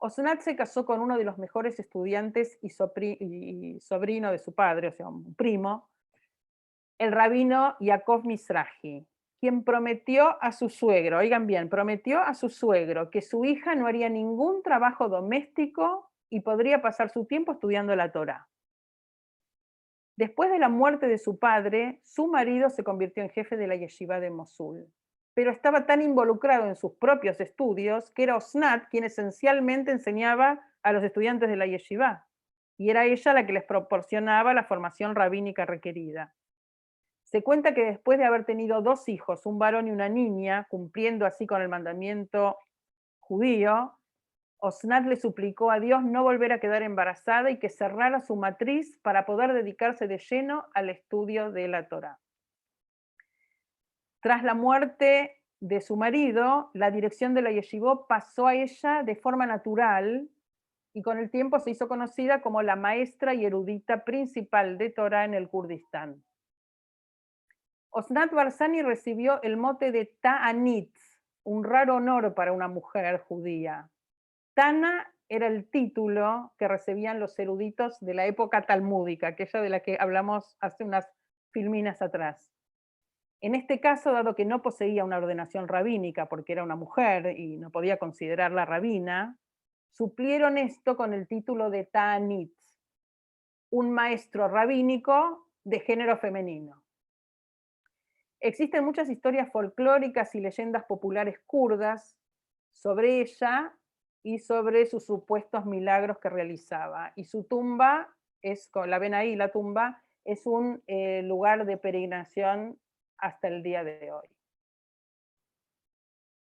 Osnat se casó con uno de los mejores estudiantes y sobrino de su padre, o sea, un primo, el rabino Yaakov Mizrahi, quien prometió a su suegro, oigan bien, prometió a su suegro que su hija no haría ningún trabajo doméstico y podría pasar su tiempo estudiando la Torá. Después de la muerte de su padre, su marido se convirtió en jefe de la yeshivá de Mosul. pero estaba tan involucrado en sus propios estudios que era Osnat quien esencialmente enseñaba a los estudiantes de la yeshivá, y era ella la que les proporcionaba la formación rabínica requerida. Se cuenta que después de haber tenido 2 hijos, un varón y una niña, cumpliendo así con el mandamiento judío, Osnat le suplicó a Dios no volver a quedar embarazada y que cerrara su matriz para poder dedicarse de lleno al estudio de la Torá. Tras la muerte de su marido, la dirección de la yeshivá pasó a ella de forma natural y con el tiempo se hizo conocida como la maestra y erudita principal de Torá en el Kurdistán. Osnat Barzani recibió el mote de Ta'anit, un raro honor para una mujer judía. Tana era el título que recibían los eruditos de la época talmúdica, aquella de la que hablamos hace unas filminas atrás. En este caso, dado que no poseía una ordenación rabínica porque era una mujer y no podía considerarla rabina, suplieron esto con el título de Ta'anit, un maestro rabínico de género femenino. Existen muchas historias folclóricas y leyendas populares kurdas sobre ella y sobre sus supuestos milagros que realizaba. Y su tumba, la ven ahí, la tumba, es un lugar de peregrinación hasta el día de hoy.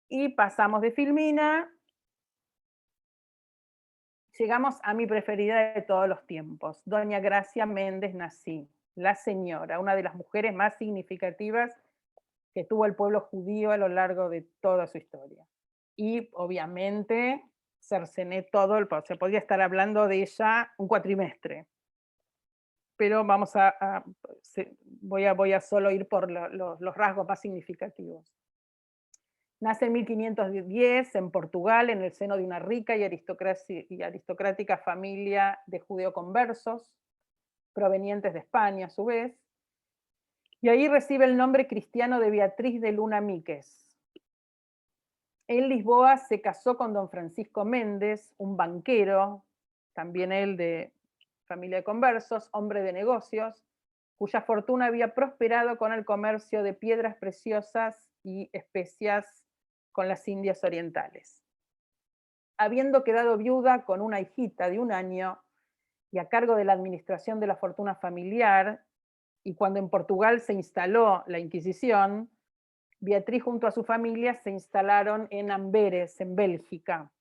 Y pasamos de Filmina, llegamos a mi preferida de todos los tiempos, doña Gracia Méndez Nací, la señora, una de las mujeres más significativas que tuvo el pueblo judío a lo largo de toda su historia. Y obviamente cercené todo, se podía estar hablando de ella un cuatrimestre. Pero voy a solo ir por los rasgos más significativos. Nace en 1510 en Portugal, en el seno de una rica y aristocrática familia de judeoconversos, provenientes de España a su vez, y ahí recibe el nombre cristiano de Beatriz de Luna Míquez. En Lisboa se casó con don Francisco Méndez, un banquero, también él de familia de conversos, hombre de negocios, cuya fortuna había prosperado con el comercio de piedras preciosas y especias con las Indias orientales. Habiendo quedado viuda con una hijita de 1 año y a cargo de la administración de la fortuna familiar, y cuando en Portugal se instaló la Inquisición, Beatriz junto a su familia se instalaron en Amberes, en Bélgica.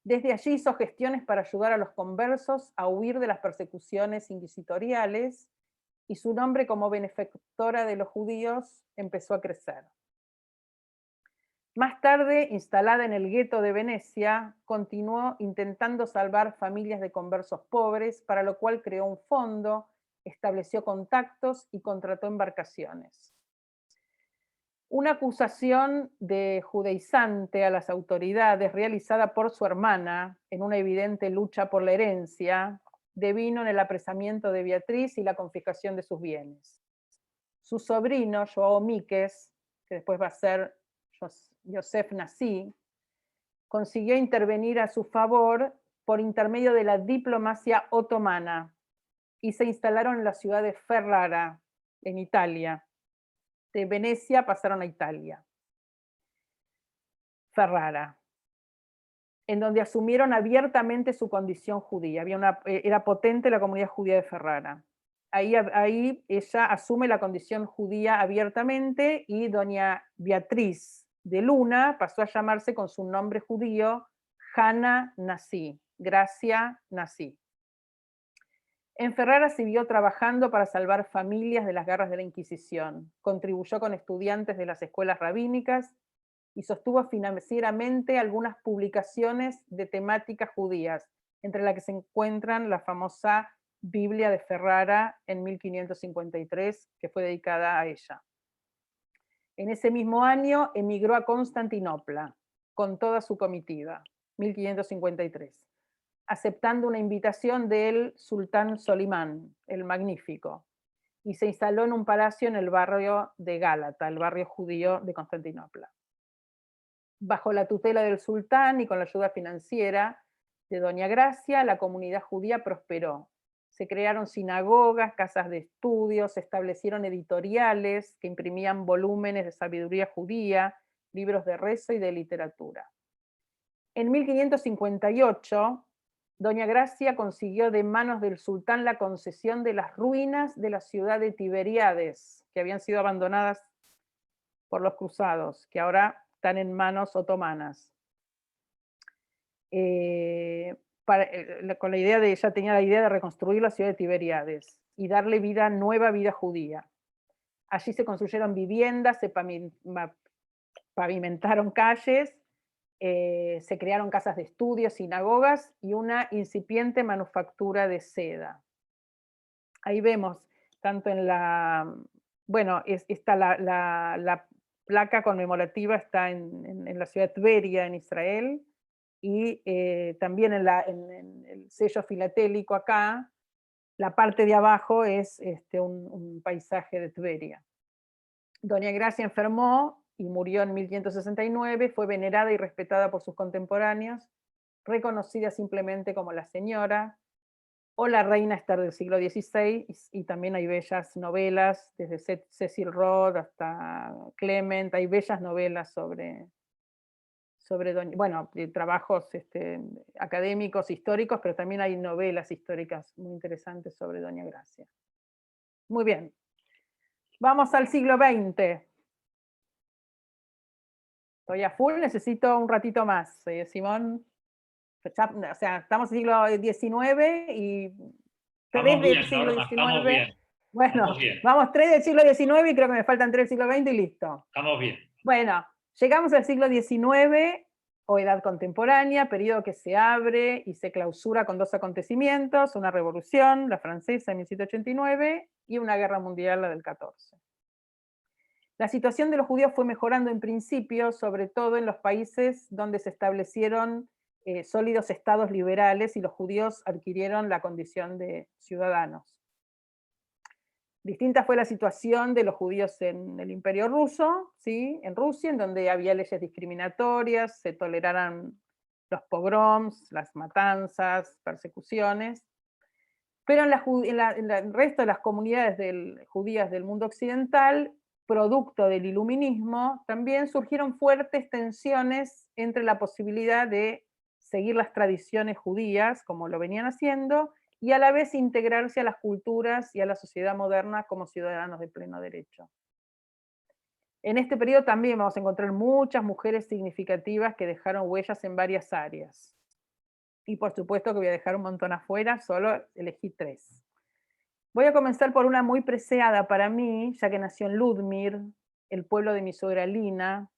Desde allí hizo gestiones para ayudar a los conversos a huir de las persecuciones inquisitoriales y su nombre como benefactora de los judíos empezó a crecer. Más tarde, instalada en el gueto de Venecia, continuó intentando salvar familias de conversos pobres, para lo cual creó un fondo, estableció contactos y contrató embarcaciones. Una acusación de judaizante a las autoridades realizada por su hermana en una evidente lucha por la herencia devino en el apresamiento de Beatriz y la confiscación de sus bienes. Su sobrino, Joao Míquez, que después va a ser Joseph Nací, consiguió intervenir a su favor por intermedio de la diplomacia otomana y se instalaron en la ciudad de Ferrara, en Italia. De Venecia pasaron a Italia. Ferrara, en donde asumieron abiertamente su condición judía. Era potente la comunidad judía de Ferrara. Ahí ella asume la condición judía abiertamente y doña Beatriz de Luna pasó a llamarse con su nombre judío Hannah Nací, Gracia Nací. En Ferrara siguió trabajando para salvar familias de las garras de la Inquisición, contribuyó con estudiantes de las escuelas rabínicas y sostuvo financieramente algunas publicaciones de temáticas judías, entre las que se encuentran la famosa Biblia de Ferrara en 1553, que fue dedicada a ella. En ese mismo año emigró a Constantinopla con toda su comitiva, 1553, aceptando una invitación del sultán Solimán, el Magnífico, y se instaló en un palacio en el barrio de Gálata, el barrio judío de Constantinopla. Bajo la tutela del sultán y con la ayuda financiera de doña Gracia, la comunidad judía prosperó, Se crearon sinagogas, casas de estudios, se establecieron editoriales que imprimían volúmenes de sabiduría judía, libros de rezo y de literatura. En 1558, doña Gracia consiguió de manos del sultán la concesión de las ruinas de la ciudad de Tiberíades, que habían sido abandonadas por los cruzados, que ahora están en manos otomanas. Con la idea de, ella tenía la idea de reconstruir la ciudad de Tiberíades y darle nueva vida judía. Allí se construyeron viviendas, se pavimentaron calles, se crearon casas de estudios, sinagogas y una incipiente manufactura de seda. Ahí vemos, tanto en la, bueno, está la placa conmemorativa está en la ciudad de Tveria, en Israel, y también en el sello filatélico acá, la parte de abajo es un paisaje de Tveria. Doña Gracia enfermó y murió en 1569, fue venerada y respetada por sus contemporáneos, reconocida simplemente como la señora, o la reina Esther del siglo XVI, y también hay bellas novelas, desde Cecil Rhodes hasta Clement, hay bellas novelas sobre trabajos académicos, históricos, pero también hay novelas históricas muy interesantes sobre doña Gracia. Muy bien. Vamos al siglo XX. Estoy a full, necesito un ratito más, Simón. O sea, estamos en el siglo XIX y tres del siglo XIX. Bueno, vamos 3 del siglo XIX y creo que me faltan 3 del siglo XX y listo. Estamos bien. Bueno, llegamos al siglo XIX, o edad contemporánea, periodo que se abre y se clausura con 2 acontecimientos, una revolución, la francesa en 1789, y una guerra mundial, la del 14. La situación de los judíos fue mejorando en principio, sobre todo en los países donde se establecieron sólidos estados liberales y los judíos adquirieron la condición de ciudadanos. Distinta fue la situación de los judíos en el Imperio Ruso, ¿sí? En Rusia, en donde había leyes discriminatorias, se toleraran los pogroms, las matanzas, persecuciones. Pero en el resto de las comunidades judías del mundo occidental, producto del iluminismo, también surgieron fuertes tensiones entre la posibilidad de seguir las tradiciones judías, como lo venían haciendo, y a la vez integrarse a las culturas y a la sociedad moderna como ciudadanos de pleno derecho. En este periodo también vamos a encontrar muchas mujeres significativas que dejaron huellas en varias áreas. Y por supuesto que voy a dejar un montón afuera, solo elegí 3. Voy a comenzar por una muy preciada para mí, ya que nació en Ludmir, el pueblo de mi suegra Lina,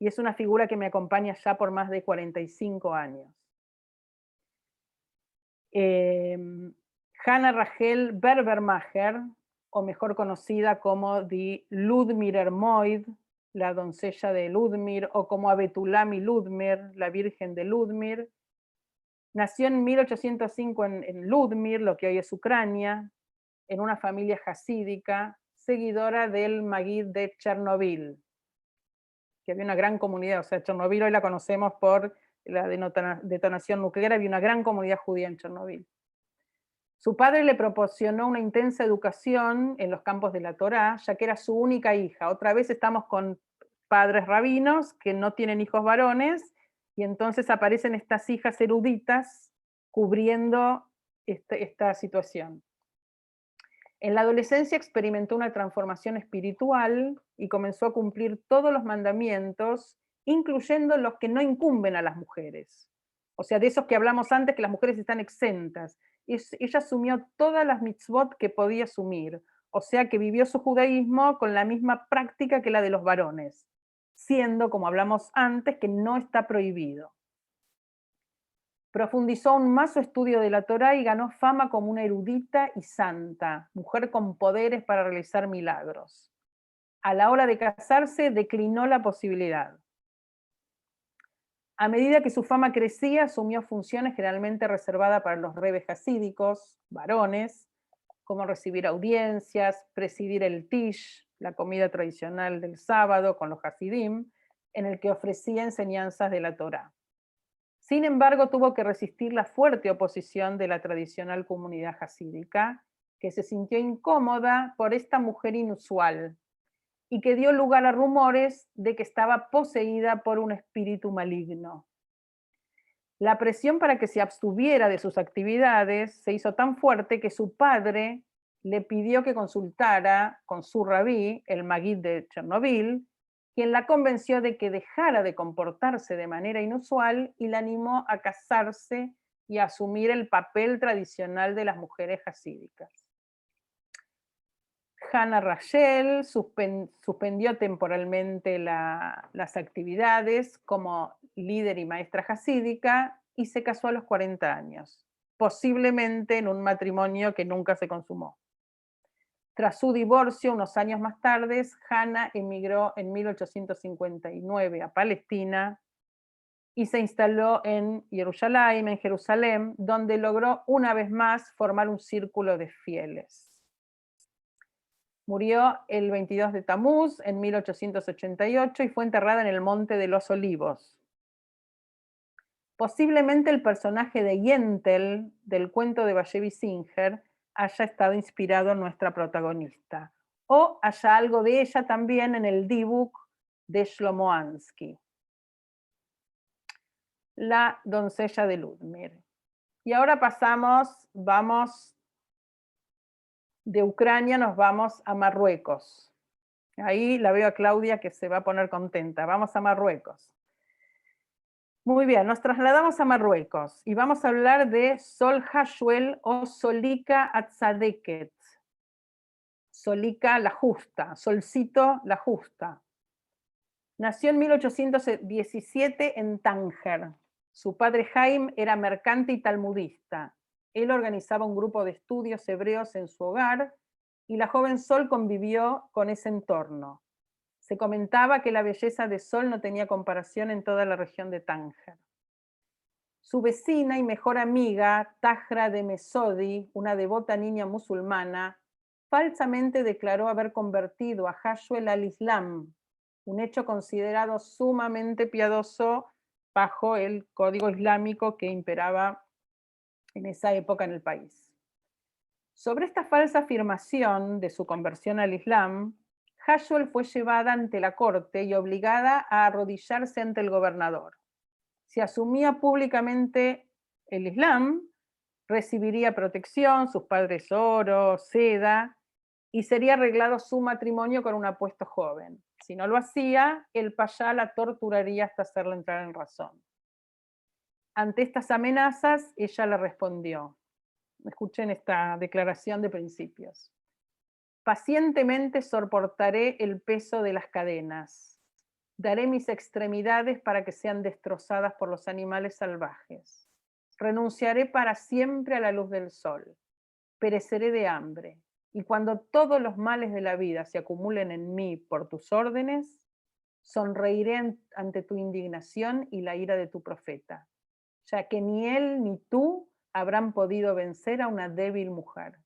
y es una figura que me acompaña ya por más de 45 años. Hannah Rachel Berbermacher, o mejor conocida como die Ludmirer Moid, la doncella de Ludmir, o como Abetulami Ludmir, la Virgen de Ludmir, nació en 1805 en Ludmir, lo que hoy es Ucrania, en una familia jasídica, seguidora del Magid de Chernobyl, que había una gran comunidad, o sea, Chernobyl hoy la conocemos por la detonación nuclear, había una gran comunidad judía en Chernobyl. Su padre le proporcionó una intensa educación en los campos de la Torá, ya que era su única hija. Otra vez estamos con padres rabinos que no tienen hijos varones, y entonces aparecen estas hijas eruditas cubriendo esta situación. En la adolescencia experimentó una transformación espiritual y comenzó a cumplir todos los mandamientos, incluyendo los que no incumben a las mujeres. O sea, de esos que hablamos antes, que las mujeres están exentas. Ella asumió todas las mitzvot que podía asumir, o sea que vivió su judaísmo con la misma práctica que la de los varones, siendo, como hablamos antes, que no está prohibido. Profundizó aún más su estudio de la Torá y ganó fama como una erudita y santa, mujer con poderes para realizar milagros. A la hora de casarse, declinó la posibilidad. A medida que su fama crecía, asumió funciones generalmente reservadas para los rebes hasídicos, varones, como recibir audiencias, presidir el tish, la comida tradicional del sábado con los hasidim, en el que ofrecía enseñanzas de la Torá. Sin embargo, tuvo que resistir la fuerte oposición de la tradicional comunidad jasídica, que se sintió incómoda por esta mujer inusual y que dio lugar a rumores de que estaba poseída por un espíritu maligno. La presión para que se abstuviera de sus actividades se hizo tan fuerte que su padre le pidió que consultara con su rabí, el Maguid de Chernobyl, quien la convenció de que dejara de comportarse de manera inusual y la animó a casarse y a asumir el papel tradicional de las mujeres hasídicas. Hannah Rachel suspendió temporalmente las actividades como líder y maestra hasídica y se casó a los 40 años, posiblemente en un matrimonio que nunca se consumó. Tras su divorcio, unos años más tarde, Hannah emigró en 1859 a Palestina y se instaló en Jerusalén, donde logró una vez más formar un círculo de fieles. Murió el 22 de Tamuz en 1888 y fue enterrada en el Monte de los Olivos. Posiblemente el personaje de Yentl del cuento de Bashevis Singer haya estado inspirado en nuestra protagonista, o haya algo de ella también en el Dibuk de Shlomo Ansky, La doncella de Ludmir. Y ahora vamos de Ucrania, nos vamos a Marruecos. Ahí la veo a Claudia que se va a poner contenta. Vamos a Marruecos. Muy bien, nos trasladamos a Marruecos y vamos a hablar de Sol Hashuel o Solika Atzadeket. Solika la justa, Solcito la justa. Nació en 1817 en Tánger. Su padre Haim era mercante y talmudista. Él organizaba un grupo de estudios hebreos en su hogar y la joven Sol convivió con ese entorno. Se comentaba que la belleza de Sol no tenía comparación en toda la región de Tánger. Su vecina y mejor amiga, Tahra de Mesodi, una devota niña musulmana, falsamente declaró haber convertido a Hashuel al Islam, un hecho considerado sumamente piadoso bajo el código islámico que imperaba en esa época en el país. Sobre esta falsa afirmación de su conversión al Islam, Hashuel fue llevada ante la corte y obligada a arrodillarse ante el gobernador. Si asumía públicamente el Islam, recibiría protección, sus padres oro, seda, y sería arreglado su matrimonio con un apuesto joven. Si no lo hacía, el payá la torturaría hasta hacerla entrar en razón. Ante estas amenazas, ella le respondió. Escuchen esta declaración de principios. Pacientemente soportaré el peso de las cadenas. Daré mis extremidades para que sean destrozadas por los animales salvajes. Renunciaré para siempre a la luz del sol. Pereceré de hambre. Y cuando todos los males de la vida se acumulen en mí por tus órdenes, sonreiré ante tu indignación y la ira de tu profeta, ya que ni él ni tú habrán podido vencer a una débil mujer.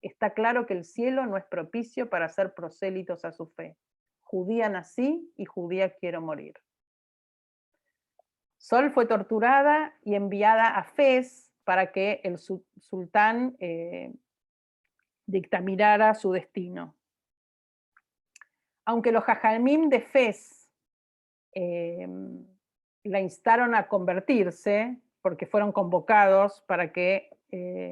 Está claro que el cielo no es propicio para ser prosélitos a su fe. Judía nací y judía quiero morir. Sol fue torturada y enviada a Fez para que el sultán dictaminara su destino. Aunque los jajamim de Fez la instaron a convertirse, porque fueron convocados para que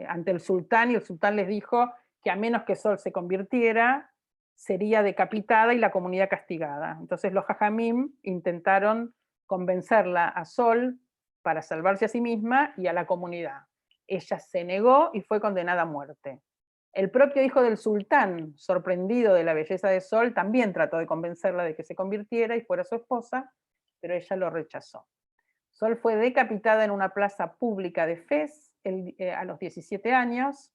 ante el sultán, y el sultán les dijo que a menos que Sol se convirtiera, sería decapitada y la comunidad castigada. Entonces los jajamim intentaron convencerla a Sol para salvarse a sí misma y a la comunidad. Ella se negó y fue condenada a muerte. El propio hijo del sultán, sorprendido de la belleza de Sol, también trató de convencerla de que se convirtiera y fuera su esposa, pero ella lo rechazó. Sol fue decapitada en una plaza pública de Fez a los 17 años,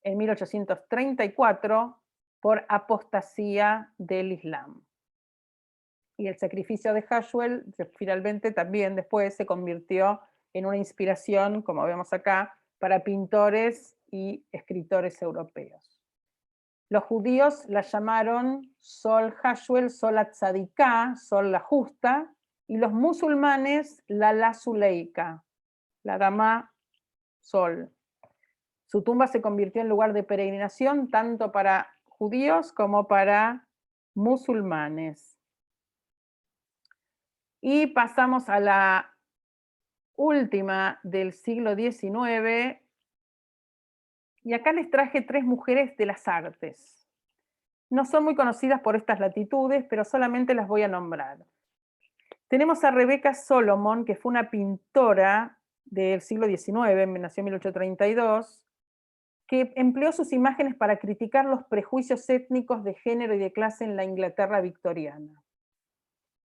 en 1834, por apostasía del Islam. Y el sacrificio de Hashuel finalmente también después se convirtió en una inspiración, como vemos acá, para pintores y escritores europeos. Los judíos la llamaron Sol Hashuel, Sol Atzadiká, Sol la justa, y los musulmanes Lala Zuleika, la dama Sol. Su tumba se convirtió en lugar de peregrinación tanto para judíos como para musulmanes. Y pasamos a la última del siglo XIX, y acá les traje 3 mujeres de las artes. No son muy conocidas por estas latitudes, pero solamente las voy a nombrar. Tenemos a Rebecca Solomon, que fue una pintora del siglo XIX, nació en 1832, que empleó sus imágenes para criticar los prejuicios étnicos de género y de clase en la Inglaterra victoriana.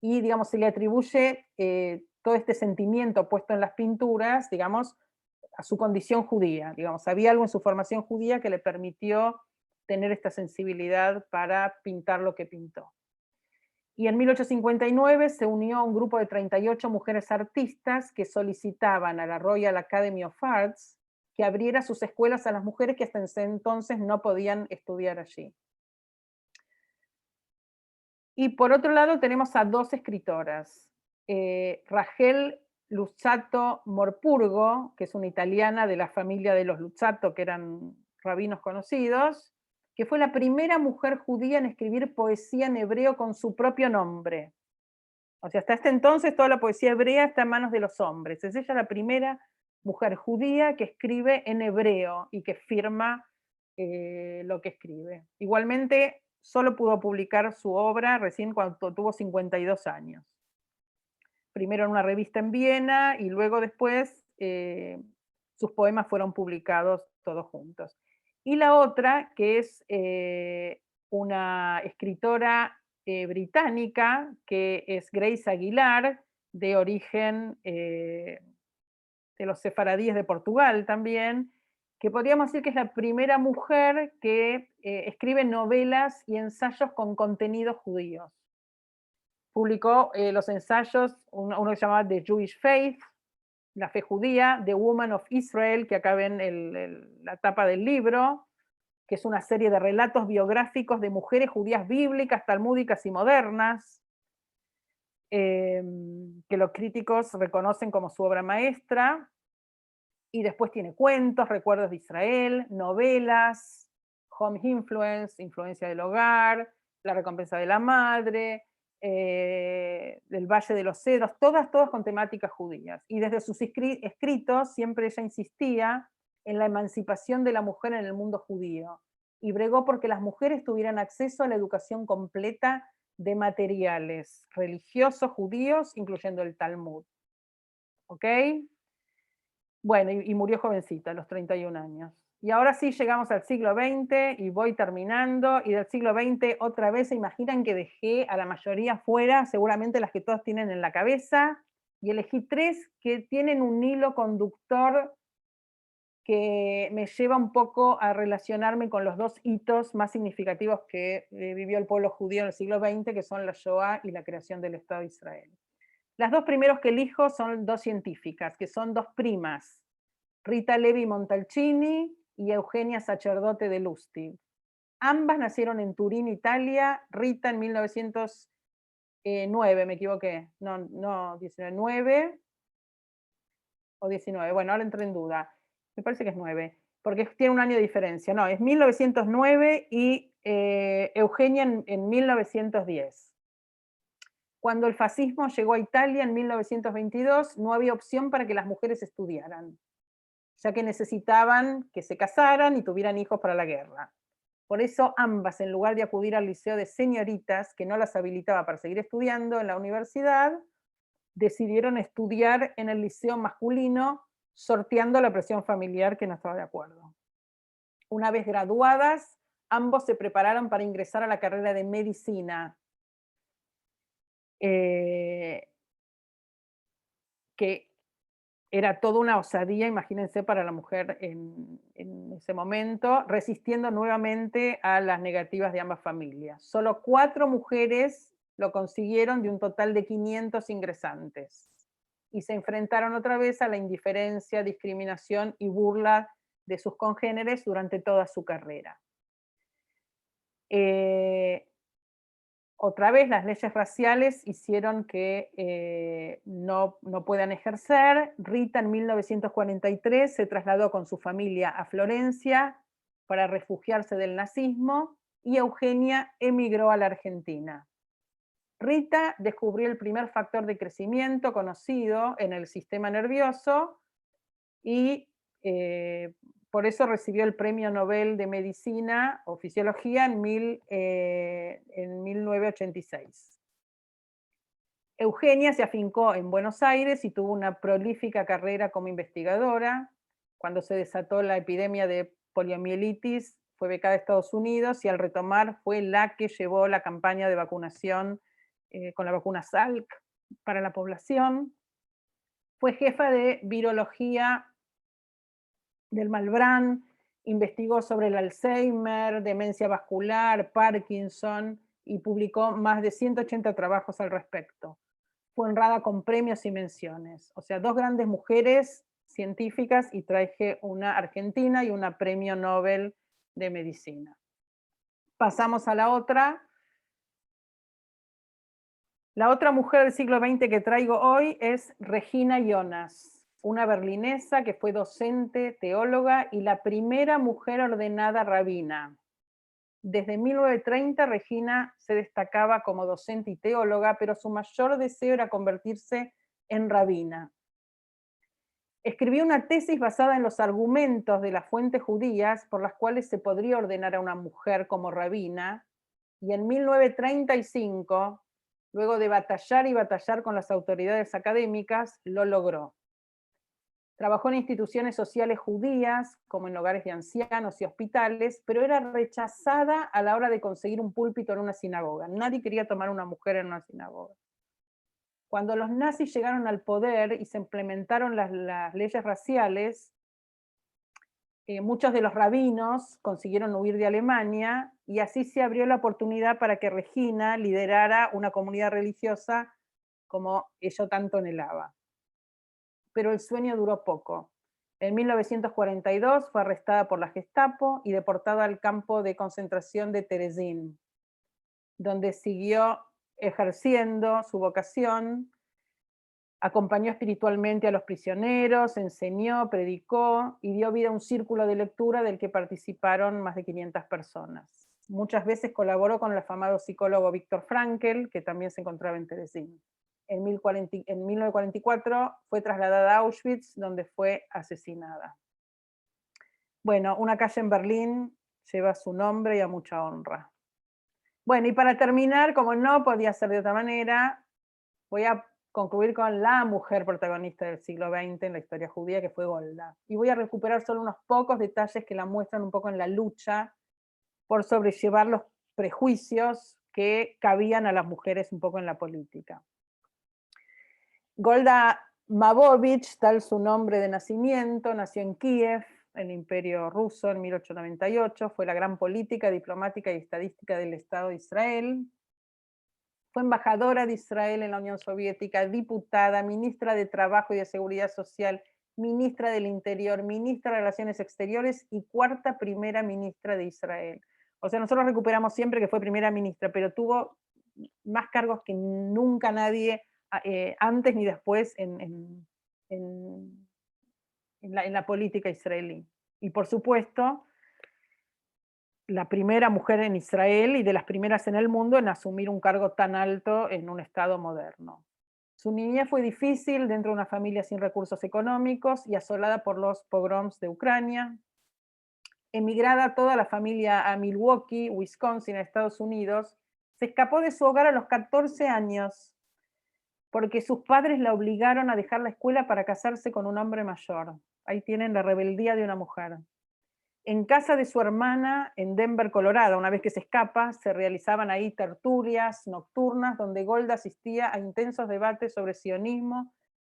Y, digamos, se le atribuye todo este sentimiento puesto en las pinturas, digamos, a su condición judía. Digamos, había algo en su formación judía que le permitió tener esta sensibilidad para pintar lo que pintó. Y en 1859 se unió a un grupo de 38 mujeres artistas que solicitaban a la Royal Academy of Arts que abriera sus escuelas a las mujeres que hasta ese entonces no podían estudiar allí. Y por otro lado tenemos a 2 escritoras. Rachel Luzzatto Morpurgo, que es una italiana de la familia de los Luzzatto, que eran rabinos conocidos, que fue la primera mujer judía en escribir poesía en hebreo con su propio nombre. O sea, hasta este entonces toda la poesía hebrea está en manos de los hombres. Es ella la primera mujer judía que escribe en hebreo y que firma lo que escribe. Igualmente, solo pudo publicar su obra recién cuando tuvo 52 años. Primero en una revista en Viena y luego después sus poemas fueron publicados todos juntos. Y la otra, que es una escritora británica, que es Grace Aguilar, de origen de los sefaradíes de Portugal también, que podríamos decir que es la primera mujer que escribe novelas y ensayos con contenidos judíos. Publicó los ensayos, uno que se llamaba The Jewish Faith, la fe judía, The Woman of Israel, que acá ven la tapa del libro, que es una serie de relatos biográficos de mujeres judías bíblicas, talmúdicas y modernas, que los críticos reconocen como su obra maestra. Y después tiene cuentos, recuerdos de Israel, novelas, home influence, influencia del hogar, la recompensa de la madre, del Valle de los Cedros, todas con temáticas judías. Y desde sus escritos siempre ella insistía en la emancipación de la mujer en el mundo judío y bregó porque las mujeres tuvieran acceso a la educación completa de materiales religiosos judíos, incluyendo el Talmud. ¿Ok? Bueno, y murió jovencita, a los 31 años. Y ahora sí llegamos al siglo XX y voy terminando, y del siglo XX otra vez se imaginan que dejé a la mayoría fuera, seguramente las que todos tienen en la cabeza, y elegí 3 que tienen un hilo conductor que me lleva un poco a relacionarme con los 2 hitos más significativos que vivió el pueblo judío en el siglo XX, que son la Shoah y la creación del Estado de Israel. Las 2 primeros que elijo son 2 científicas, que son 2 primas, Rita Levi Montalcini y Eugenia Sacerdote de Lustig. Ambas nacieron en Turín, Italia, Rita en 1909, me equivoqué, no, 19 o 19, bueno, ahora entré en duda, me parece que es 9, porque tiene un año de diferencia, no, es 1909 y Eugenia en 1910. Cuando el fascismo llegó a Italia en 1922, no había opción para que las mujeres estudiaran, ya que necesitaban que se casaran y tuvieran hijos para la guerra. Por eso ambas, en lugar de acudir al liceo de señoritas, que no las habilitaba para seguir estudiando en la universidad, decidieron estudiar en el liceo masculino, sorteando la presión familiar que no estaba de acuerdo. Una vez graduadas, ambos se prepararon para ingresar a la carrera de medicina, que era toda una osadía, imagínense, para la mujer en ese momento, resistiendo nuevamente a las negativas de ambas familias. Solo 4 mujeres lo consiguieron de un total de 500 ingresantes. Y se enfrentaron otra vez a la indiferencia, discriminación y burla de sus congéneres durante toda su carrera. Otra vez las leyes raciales hicieron que no puedan ejercer. Rita en 1943 se trasladó con su familia a Florencia para refugiarse del nazismo y Eugenia emigró a la Argentina. Rita descubrió el primer factor de crecimiento conocido en el sistema nervioso y por eso recibió el Premio Nobel de Medicina o Fisiología en 1986. Eugenia se afincó en Buenos Aires y tuvo una prolífica carrera como investigadora. Cuando se desató la epidemia de poliomielitis, fue becada a Estados Unidos y al retomar fue la que llevó la campaña de vacunación con la vacuna Salk para la población. Fue jefa de virología del Malbrán, investigó sobre el Alzheimer, demencia vascular, Parkinson y publicó más de 180 trabajos al respecto. Fue honrada con premios y menciones. O sea, dos grandes mujeres científicas y traje una argentina y una premio Nobel de Medicina. Pasamos a la otra. La otra mujer del siglo XX que traigo hoy es Regina Jonas, una berlinesa que fue docente, teóloga y la primera mujer ordenada rabina. Desde 1930 Regina se destacaba como docente y teóloga, pero su mayor deseo era convertirse en rabina. Escribió una tesis basada en los argumentos de las fuentes judías por las cuales se podría ordenar a una mujer como rabina, y en 1935, luego de batallar y batallar con las autoridades académicas, lo logró. Trabajó en instituciones sociales judías, como en hogares de ancianos y hospitales, pero era rechazada a la hora de conseguir un púlpito en una sinagoga. Nadie quería tomar una mujer en una sinagoga. Cuando los nazis llegaron al poder y se implementaron las leyes raciales, muchos de los rabinos consiguieron huir de Alemania y así se abrió la oportunidad para que Regina liderara una comunidad religiosa como ella tanto anhelaba. Pero el sueño duró poco. En 1942 fue arrestada por la Gestapo y deportada al campo de concentración de Terezín, donde siguió ejerciendo su vocación, acompañó espiritualmente a los prisioneros, enseñó, predicó y dio vida a un círculo de lectura del que participaron más de 500 personas. Muchas veces colaboró con el afamado psicólogo Viktor Frankl, que también se encontraba en Terezín. En 1944 fue trasladada a Auschwitz, donde fue asesinada. Bueno, una calle en Berlín lleva su nombre y a mucha honra. Bueno, y para terminar, como no podía ser de otra manera, voy a concluir con la mujer protagonista del siglo XX en la historia judía, que fue Golda. Y voy a recuperar solo unos pocos detalles que la muestran un poco en la lucha por sobrellevar los prejuicios que cabían a las mujeres un poco en la política. Golda Mavovich, tal su nombre de nacimiento, nació en Kiev, el Imperio Ruso, en 1898, fue la gran política, diplomática y estadística del Estado de Israel. Fue embajadora de Israel en la Unión Soviética, diputada, ministra de Trabajo y de Seguridad Social, ministra del Interior, ministra de Relaciones Exteriores y cuarta primera ministra de Israel. O sea, nosotros recuperamos siempre que fue primera ministra, pero tuvo más cargos que nunca nadie antes ni después en la política israelí. Y por supuesto, la primera mujer en Israel y de las primeras en el mundo en asumir un cargo tan alto en un Estado moderno. Su niñez fue difícil dentro de una familia sin recursos económicos y asolada por los pogroms de Ucrania. Emigrada toda la familia a Milwaukee, Wisconsin, a Estados Unidos, se escapó de su hogar a los 14 años porque sus padres la obligaron a dejar la escuela para casarse con un hombre mayor. Ahí tienen la rebeldía de una mujer. En casa de su hermana, en Denver, Colorado, una vez que se escapa, se realizaban ahí tertulias nocturnas donde Golda asistía a intensos debates sobre sionismo,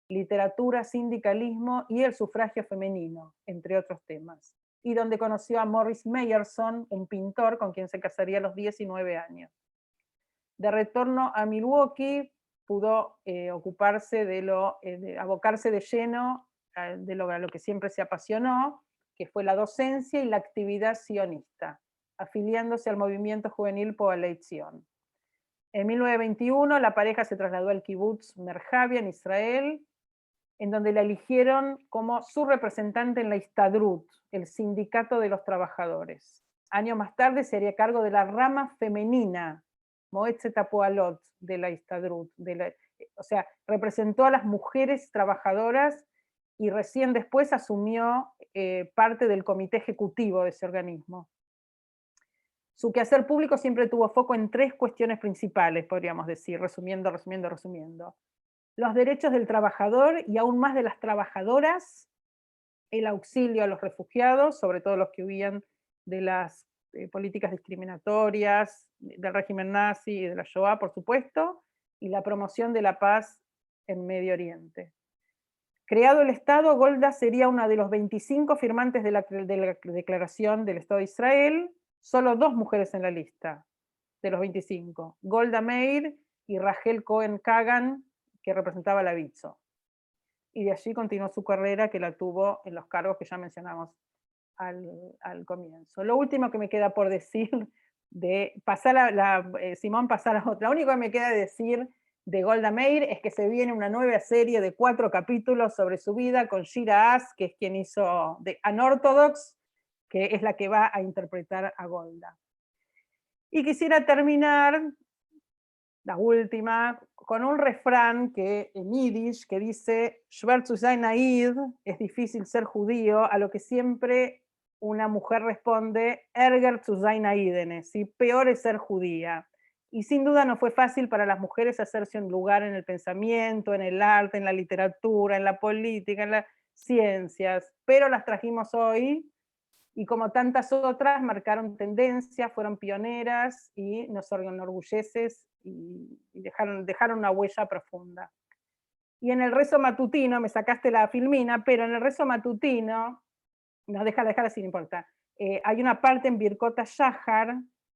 literatura, sindicalismo y el sufragio femenino, entre otros temas. Y donde conoció a Morris Meyerson, un pintor con quien se casaría a los 19 años. De retorno a Milwaukee, pudo abocarse de lleno a lo que siempre se apasionó, que fue la docencia y la actividad sionista, afiliándose al movimiento juvenil Poalei Zion. En 1921 la pareja se trasladó al kibutz Merjavia en Israel, en donde la eligieron como su representante en la Histadrut, el sindicato de los trabajadores. Años más tarde se haría cargo de la rama femenina, Moetzet Hapoalot, de la Histadrut. O sea, representó a las mujeres trabajadoras y recién después asumió parte del comité ejecutivo de ese organismo. Su quehacer público siempre tuvo foco en 3 cuestiones principales, podríamos decir, resumiendo. Los derechos del trabajador y aún más de las trabajadoras, el auxilio a los refugiados, sobre todo los que huían de las políticas discriminatorias, del régimen nazi y de la Shoah, por supuesto, y la promoción de la paz en Medio Oriente. Creado el Estado, Golda sería una de los 25 firmantes de la Declaración del Estado de Israel, solo 2 mujeres en la lista de los 25, Golda Meir y Rachel Cohen Kagan, que representaba la Vitzo. Y de allí continuó su carrera, que la tuvo en los cargos que ya mencionamos al comienzo. Lo último que me queda por decir, Simón, pasar a otra. Lo único que me queda decir de Golda Meir es que se viene una nueva serie de 4 capítulos sobre su vida con Shira As, que es quien hizo de Unorthodox, que es la que va a interpretar a Golda. Y quisiera terminar, la última, con un refrán que, en yiddish que dice, Schwer zu sein Aid, es difícil ser judío, a lo que siempre una mujer responde, Ärger zu sein Aidene, ¿sí? Peor es ser judía. Y sin duda no fue fácil para las mujeres hacerse un lugar en el pensamiento, en el arte, en la literatura, en la política, en las ciencias, pero las trajimos hoy, y como tantas otras marcaron tendencia, fueron pioneras y nos enorgulleces y dejaron una huella profunda. Y en el rezo matutino, me sacaste la filmina, pero en el rezo matutino, no, déjala así, no importa, hay una parte en Birkot Shahar,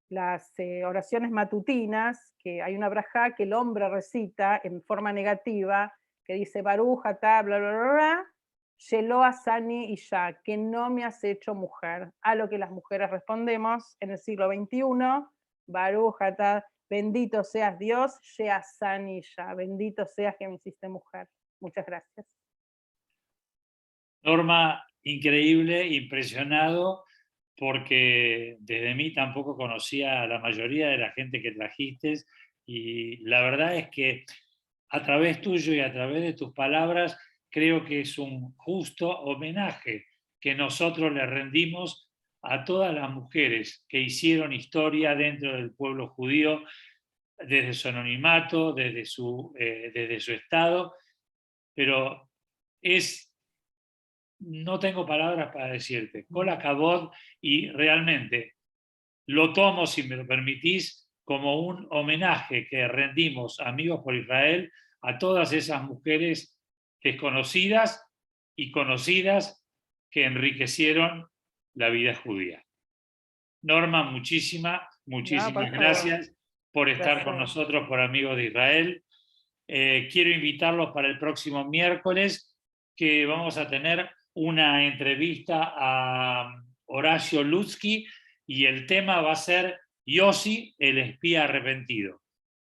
las oraciones matutinas, que hay una brajá que el hombre recita en forma negativa, que dice Baruch atá, bla, bla, bla, bla, Shelo asani isha, que no me has hecho mujer. A lo que las mujeres respondemos en el siglo XXI, Baruch atá, bendito seas Dios, sheasani isha, bendito seas que me hiciste mujer. Muchas gracias. Norma, increíble, impresionado, porque desde mí tampoco conocía a la mayoría de la gente que trajiste, y la verdad es que a través tuyo y a través de tus palabras creo que es un justo homenaje que nosotros le rendimos a todas las mujeres que hicieron historia dentro del pueblo judío, desde su anonimato, desde su estado, pero no tengo palabras para decirte, Kol HaKavod, y realmente lo tomo, si me lo permitís, como un homenaje que rendimos, Amigos por Israel, a todas esas mujeres desconocidas y conocidas que enriquecieron la vida judía. Norma, muchísimas gracias por estar con nosotros, por Amigos de Israel. Quiero invitarlos para el próximo miércoles, que vamos a tener una entrevista a Horacio Lutzky, y el tema va a ser Yossi, el espía arrepentido.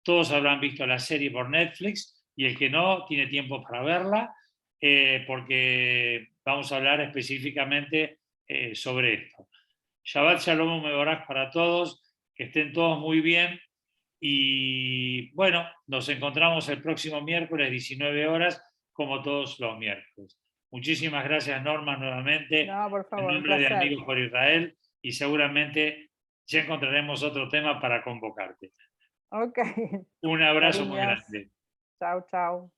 Todos habrán visto la serie por Netflix, y el que no tiene tiempo para verla, porque vamos a hablar específicamente sobre esto. Shabbat Shalom Mevorach para todos, que estén todos muy bien, y bueno, nos encontramos el próximo miércoles, 19 horas, como todos los miércoles. Muchísimas gracias, Norma, nuevamente, no, por favor, en nombre de Amigos por Israel, y seguramente ya encontraremos otro tema para convocarte. Ok. Un abrazo muy Cariños. grande. Chao, chao.